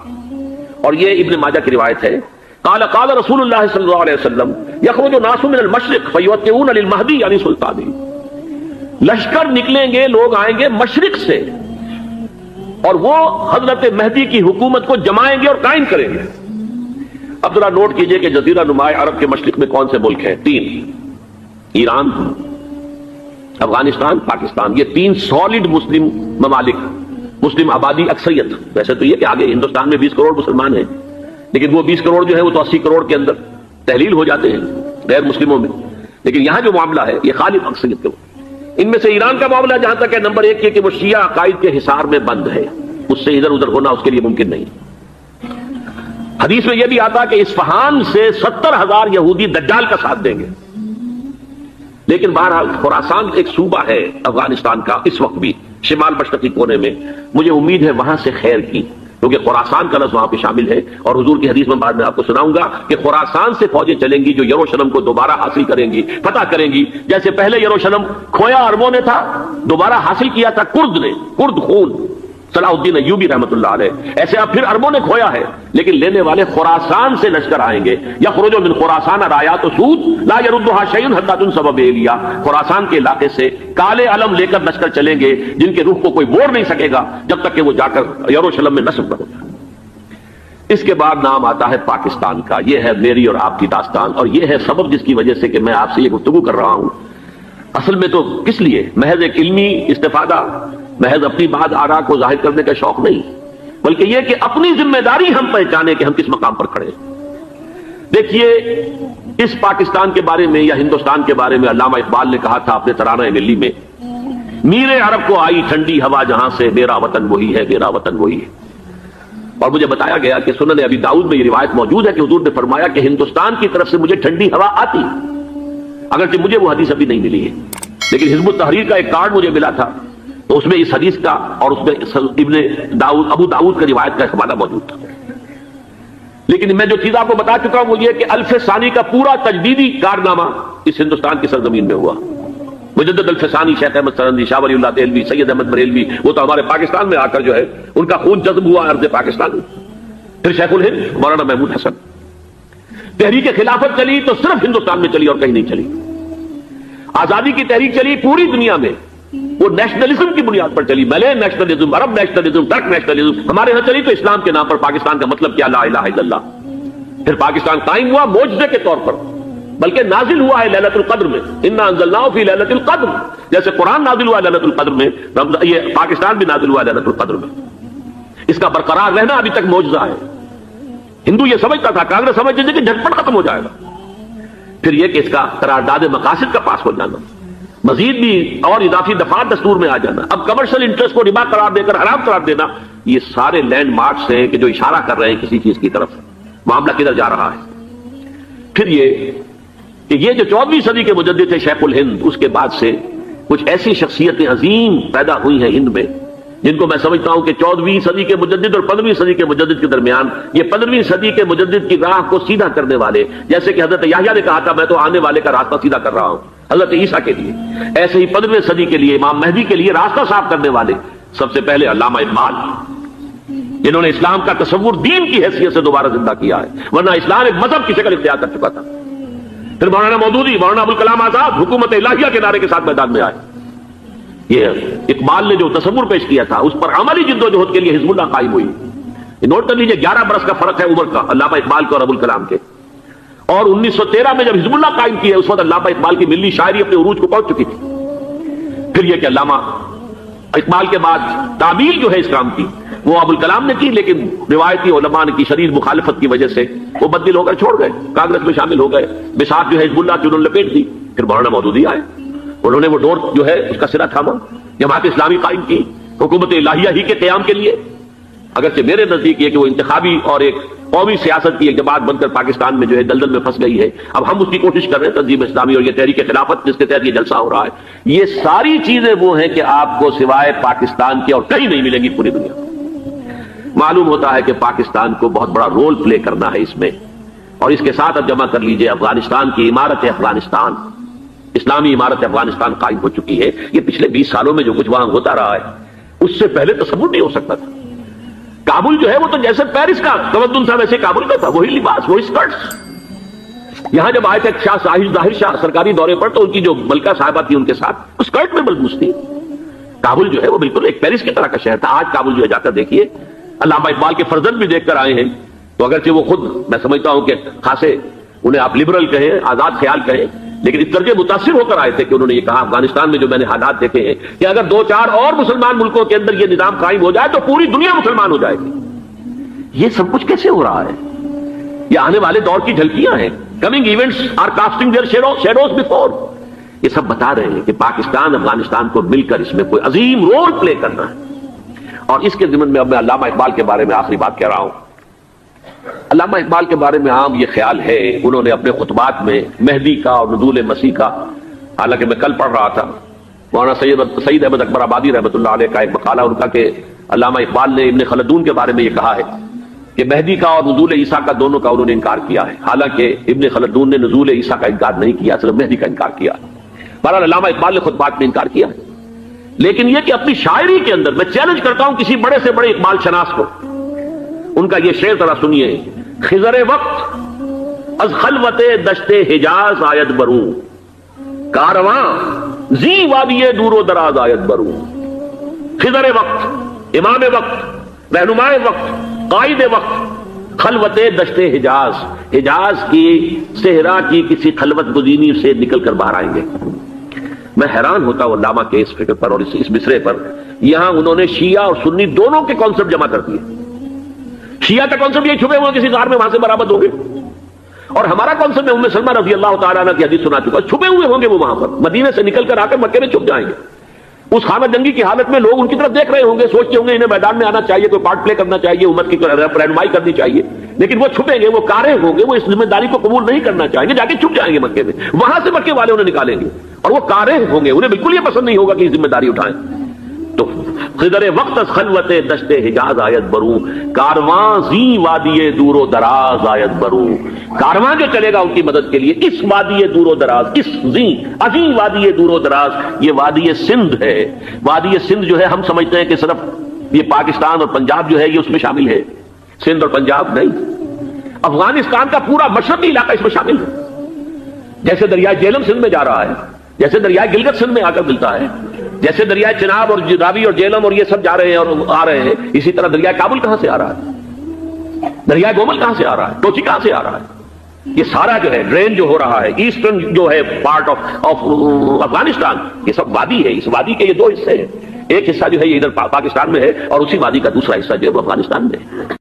اور یہ ابن ماجہ کی روایت ہے. قال قال رسول اللہ صلی اللہ علیہ وسلم یخرج الناس من المشرق فیوطئون للمہدی یعنی سلطانی. لشکر نکلیں گے، لوگ آئیں گے مشرق سے، اور وہ حضرت مہدی کی حکومت کو جمائیں گے اور قائم کریں گے. اب ذرا نوٹ کیجئے کہ جزیرہ نما عرب کے مشرق میں کون سے ملک ہیں؟ 3: ایران، افغانستان، پاکستان. یہ 3 سالڈ مسلم ممالک، مسلم آبادی اکثریت. ویسے تو یہ کہ آگے ہندوستان میں 20 کروڑ مسلمان ہیں، لیکن وہ 20 کروڑ جو ہے وہ تو 80 کروڑ کے اندر تحلیل ہو جاتے ہیں غیر مسلموں میں. لیکن یہاں جو معاملہ ہے یہ خالص اکثریت کے. ان میں سے ایران کا معاملہ جہاں تک ہے، نمبر 1 یہ کہ وہ شیعہ عقائد کے حصار میں بند ہے، اس سے ادھر ادھر ہونا اس کے لیے ممکن نہیں. حدیث میں یہ بھی آتا کہ اصفہان سے 70,000 یہودی دجال کا ساتھ دیں گے. لیکن بہرحال خراسان ایک صوبہ ہے افغانستان کا اس وقت بھی شمال مشرقی کونے میں، مجھے امید ہے وہاں سے خیر کی، کیونکہ خراسان کا لفظ وہاں پہ شامل ہے. اور حضور کی حدیث میں بعد میں آپ کو سناؤں گا کہ خراسان سے فوجیں چلیں گی جو یروشلم کو دوبارہ حاصل کریں گی، فتح کریں گی. جیسے پہلے یروشلم کھویا عربوں نے تھا، دوبارہ حاصل کیا تھا کرد نے، کرد خون صلاح الدین ایوبی رحمۃ اللہ علیہ، ایسے اب پھر عربوں نے کھویا ہے. لیکن لینے والے خراسان سے لشکر آئیں گے. یخرج من خراسان رایات سود لا يردها شيء حتى تنصب بإيلیا. خراسان کے علاقے سے کالے علم لے کر لشکر چلیں گے جن کے روح کو کوئی موڑ نہیں سکے گا جب تک کہ وہ جا کر یروشلم میں نصب نہ ہو جائے. اس کے بعد نام آتا ہے پاکستان کا. یہ ہے میری اور آپ کی داستان، اور یہ ہے سبب جس کی وجہ سے کہ میں آپ سے یہ گفتگو کر رہا ہوں. اصل میں تو کس لیے؟ محض ایک علمی استفادہ، محض اپنی بات آراء کو ظاہر کرنے کا شوق نہیں، بلکہ یہ کہ اپنی ذمہ داری ہم پہچانے کہ ہم کس مقام پر کھڑے ہیں. دیکھیے اس پاکستان کے بارے میں یا ہندوستان کے بارے میں علامہ اقبال نے کہا تھا اپنے ترانہ ملی میں، میر عرب کو آئی ٹھنڈی ہوا جہاں سے، میرا وطن وہی ہے، میرا وطن وہی ہے. اور مجھے بتایا گیا کہ سنن ابی داؤد میں یہ روایت موجود ہے کہ حضور نے فرمایا کہ ہندوستان کی طرف سے مجھے ٹھنڈی ہوا آتی، اگرچہ مجھے وہ حدیث ابھی نہیں ملی ہے، لیکن حزب التحریر کا ایک کارڈ مجھے ملا تھا، تو اس میں اس حدیث کا اور اس میں ابن داؤد ابو داؤد کا روایت کا حوالہ موجود تھا. لیکن میں جو چیز آپ کو بتا چکا ہوں وہ یہ کہ الف ثانی کا پورا تجدیدی کارنامہ اس ہندوستان کی سرزمین میں ہوا. مجدد الف ثانی شیخ احمد سرندی، شاہ ولی اللہ دہلوی، سید احمد بریلوی، وہ تو ہمارے پاکستان میں آ کر جو ہے ان کا خون جذب ہوا ارض پاکستان میں. پھر شیخ الہند مولانا محمود حسن. تحریک خلافت چلی تو صرف ہندوستان میں چلی اور کہیں نہیں چلی. آزادی کی تحریک چلی پوری دنیا میں، وہ نیشنلزم کی بنیاد پر چلی، ملے نیشنلزم، عرب نیشنلزم، ٹرک نیشنلزم. ہمارے ہاں چلی تو اسلام کے نام پر. پاکستان کا مطلب کیا؟ لا الہ الا اللہ. پھر پاکستان قائم ہوا معجزے کے طور پر، بلکہ نازل ہوا ہے لیلۃ القدر میں. انا انزلناہ فی لیلۃ القدر، جیسے قرآن نازل ہوا لیلۃ القدر میں، یہ پاکستان بھی نازل ہوا لیلۃ القدر میں. اس کا برقرار رہنا ابھی تک معجزہ ہے. ہندو یہ سمجھتا تھا، کانگریس سمجھتی تھی کہ جھٹپٹ ختم ہو جائے گا. پھر یہ کہ اس کا قرارداد مقاصد کا پاس ہو جانا، مزید بھی اور اضافی دفعات دستور میں آ جانا، اب کمرشل انٹرسٹ کو ربا قرار دے کر حرام قرار دینا، یہ سارے لینڈ مارکس ہیں کہ جو اشارہ کر رہے ہیں کسی چیز کی طرف، معاملہ کدھر جا رہا ہے. پھر یہ کہ یہ جو 14ویں صدی کے مجدد تھے شیخ الہند، اس کے بعد سے کچھ ایسی شخصیتیں عظیم پیدا ہوئی ہیں ہند میں جن کو میں سمجھتا ہوں کہ 14ویں صدی کے مجدد اور 15ویں صدی کے مجدد کے درمیان یہ 15ویں صدی کے مجدد کی راہ کو سیدھا کرنے والے، جیسے کہ حضرت یحییٰ نے کہا تھا میں تو آنے والے کا راستہ سیدھا کر رہا ہوں حضرت عیسیٰ کے لیے، ایسے ہی 15ویں صدی کے لیے امام مہدی کے لیے راستہ صاف کرنے والے سب سے پہلے علامہ اقبال، جنہوں نے اسلام کا تصور دین کی حیثیت سے دوبارہ زندہ کیا ہے، ورنہ اسلام ایک مذہب کی شکل اختیار کر چکا تھا. پھر مولانا مودودی، مولانا ابوالکلام آزاد حکومت الہیہ کے نعرے کے ساتھ میدان میں آئے. یہ اقبال نے جو تصور پیش کیا تھا اس پر عملی جدوجہد کے لیے حزب اللہ قائم ہوئی. نوٹ کر لیجئے 11 برس کا فرق ہے عمر کا علامہ اقبال کے اور ابوالکلام کے. اور 1913 میں جب حزب اللہ قائم کیا اس وقت علامہ اقبال کی ملی شاعری اپنے عروج کو پہنچ چکی تھی. پھر یہ کہ علامہ اقبال کے بعد تعمیل جو ہے اسلام کی وہ ابوالکلام نے کی، لیکن روایتی علماء نے کی شدید مخالفت کی وجہ سے وہ بددل ہو کر چھوڑ گئے، کانگریس میں شامل ہو گئے، بساط جو ہے حزب اللہ کی انہوں نے لپیٹ دی. پھر مولانا مودودی آئے، انہوں نے وہ ڈور جو ہے اس کا سرا تھاما، جماعت اسلامی قائم کی حکومت الہیہ ہی کے قیام کے لیے. اگرچہ میرے نزدیک یہ کہ وہ انتخابی اور ایک قومی سیاست کی ایک جماعت بن کر پاکستان میں جو ہے دلدل میں پھنس گئی ہے، اب ہم اس کی کوشش کر رہے ہیں تنظیم اسلامی اور یہ تحریک خلافت جس کے تحت یہ جلسہ ہو رہا ہے. یہ ساری چیزیں وہ ہیں کہ آپ کو سوائے پاکستان کے اور کہیں نہیں ملیں گی پوری دنیا. معلوم ہوتا ہے کہ پاکستان کو بہت بڑا رول پلے کرنا ہے اس میں. اور اس کے ساتھ اب جمع کر لیجئے افغانستان کی عمارت افغانستان، اسلامی عمارت افغانستان قائم ہو چکی ہے. یہ پچھلے 20 سالوں میں جو کچھ وہاں ہوتا رہا ہے اس سے پہلے تصور نہیں ہو سکتا تھا. کابل جو ہے وہ تو جیسے پیرس کا تمدن تھا ویسے کابل کا تھا، وہی لباس، وہی اسکرٹس. یہاں جب آئے تھے شاہ ظاہر شاہ سرکاری دورے پر تو ان کی جو ملکہ صاحبہ تھی ان کے ساتھ اسکرٹ میں ملبوس تھی. کابل جو ہے وہ بالکل ایک پیرس کی طرح کا شہر تھا. آج کابل جو ہے جا کر دیکھیے، علامہ اقبال کے فرزند بھی دیکھ کر آئے ہیں تو اگرچہ وہ خود میں سمجھتا ہوں کہ خاصے انہیں آپ لبرل کہیں، آزاد خیال کہیں، لیکن اس درجے متاثر ہو کر آئے تھے کہ انہوں نے یہ کہا افغانستان میں جو میں نے حالات دیکھے ہیں کہ اگر 2-4 اور مسلمان ملکوں کے اندر یہ نظام قائم ہو جائے تو پوری دنیا مسلمان ہو جائے گی۔ یہ سب کچھ کیسے ہو رہا ہے؟ یہ آنے والے دور کی جھلکیاں ہیں۔ Coming events are casting their shadows before. یہ سب بتا رہے ہیں کہ پاکستان افغانستان کو مل کر اس میں کوئی عظیم رول پلے کرنا ہے۔ اور اس کے ضمن میں اب میں علامہ اقبال کے بارے میں آخری بات کہہ رہا ہوں۔ علامہ اقبال کے بارے میں عام یہ خیال ہے، انہوں نے اپنے خطبات میں مہدی کا اور نزول مسیح کا، حالانکہ میں کل پڑھ رہا تھا مولانا سعید احمد اکبر آبادی رحمۃ اللہ علیہ کا ایک مقالہ ان کا کہ علامہ اقبال نے ابن خلدون کے بارے میں یہ کہا ہے کہ مہدی کا اور نزول عیسیٰ کا دونوں کا انہوں نے انکار کیا ہے، حالانکہ ابن خلدون نے نزول عیسیٰ کا انکار نہیں کیا، صرف مہدی کا انکار کیا۔ بہرحال علامہ اقبال نے خطبات میں انکار کیا ہے، لیکن یہ کہ اپنی شاعری کے اندر میں چیلنج کرتا ہوں کسی بڑے سے بڑے اقبال شناس کو، ان کا یہ شعر ذرا سنیے۔ خضر وقت از خلوت دشت حجاز آید بروں، کارواں زی وادی دور و دراز آید بروں۔ خضر وقت، امام وقت، رہنمائے وقت، قائد وقت، خلوت دشت حجاز، حجاز کی صحرا کی کسی خلوت گزینی سے نکل کر باہر آئیں گے۔ میں حیران ہوتا ہوں علامہ کے اس فکر پر اور اس مصرے پر۔ یہاں انہوں نے شیعہ اور سنی دونوں کے کانسیپٹ جمع کر دیے۔ شیعہ کا کانسیپٹ یہ چھپے ہوئے کسی غار میں وہاں سے برآمد ہوں گے، اور ہمارا کانسیپٹ میں ام سلمہ رضی اللہ تعالیٰ عنہ کی حدیث سنا چکا، چھپے ہوئے ہوں گے وہ وہاں پر، مدینے سے نکل کر آ کر مکے میں چھپ جائیں گے۔ اس خانہ جنگی کی حالت میں لوگ ان کی طرف دیکھ رہے ہوں گے، سوچتے ہوں گے انہیں میدان میں آنا چاہیے، کوئی پارٹ پلے کرنا چاہیے، امت کی رہنمائی کرنی چاہیے، لیکن وہ چھپیں گے، وہ کارے ہوں گے، وہ اس ذمہ داری کو قبول نہیں کرنا چاہیں گے، جا کے چھپ جائیں گے مکے میں، وہاں سے مکے والے انہیں نکالیں گے، اور وہ کارے ہوں گے، انہیں بالکل یہ پسند نہیں ہوگا کہ یہ ذمہ داری اٹھائیں۔ تو خضر وقت از خلوت دشت حجاز آیت بروں، کارواں زی وادی دور و دراز آیت بروں۔ کارواں جو چلے گا ان کی مدد کے لیے اس وادی دور و دراز، اس زی عظیم وادی دور و دراز، یہ وادی سندھ ہے۔ وادی سندھ جو ہے ہم سمجھتے ہیں کہ صرف یہ پاکستان اور پنجاب جو ہے یہ اس میں شامل ہے، سندھ اور پنجاب نہیں، افغانستان کا پورا مشرقی علاقہ اس میں شامل ہے۔ جیسے دریائے جہلم سندھ میں جا رہا ہے، جیسے دریائے گلگت سندھ میں آ کر ملتا ہے، جیسے دریائے چناب اور راوی اور جہلم اور یہ سب جا رہے ہیں اور آ رہے ہیں، اسی طرح دریائے کابل کہاں سے آ رہا ہے، دریائے گومل کہاں سے آ رہا ہے، ٹوچی کہاں سے آ رہا ہے، یہ سارا جو ہے ڈرین جو ہو رہا ہے، ایسٹرن جو ہے پارٹ آف افغانستان، یہ سب وادی ہے۔ اس وادی کے یہ دو حصے ہیں، ایک حصہ جو ہے یہ ادھر پاکستان میں ہے اور اسی وادی کا دوسرا حصہ جو ہے وہ افغانستان میں ہے۔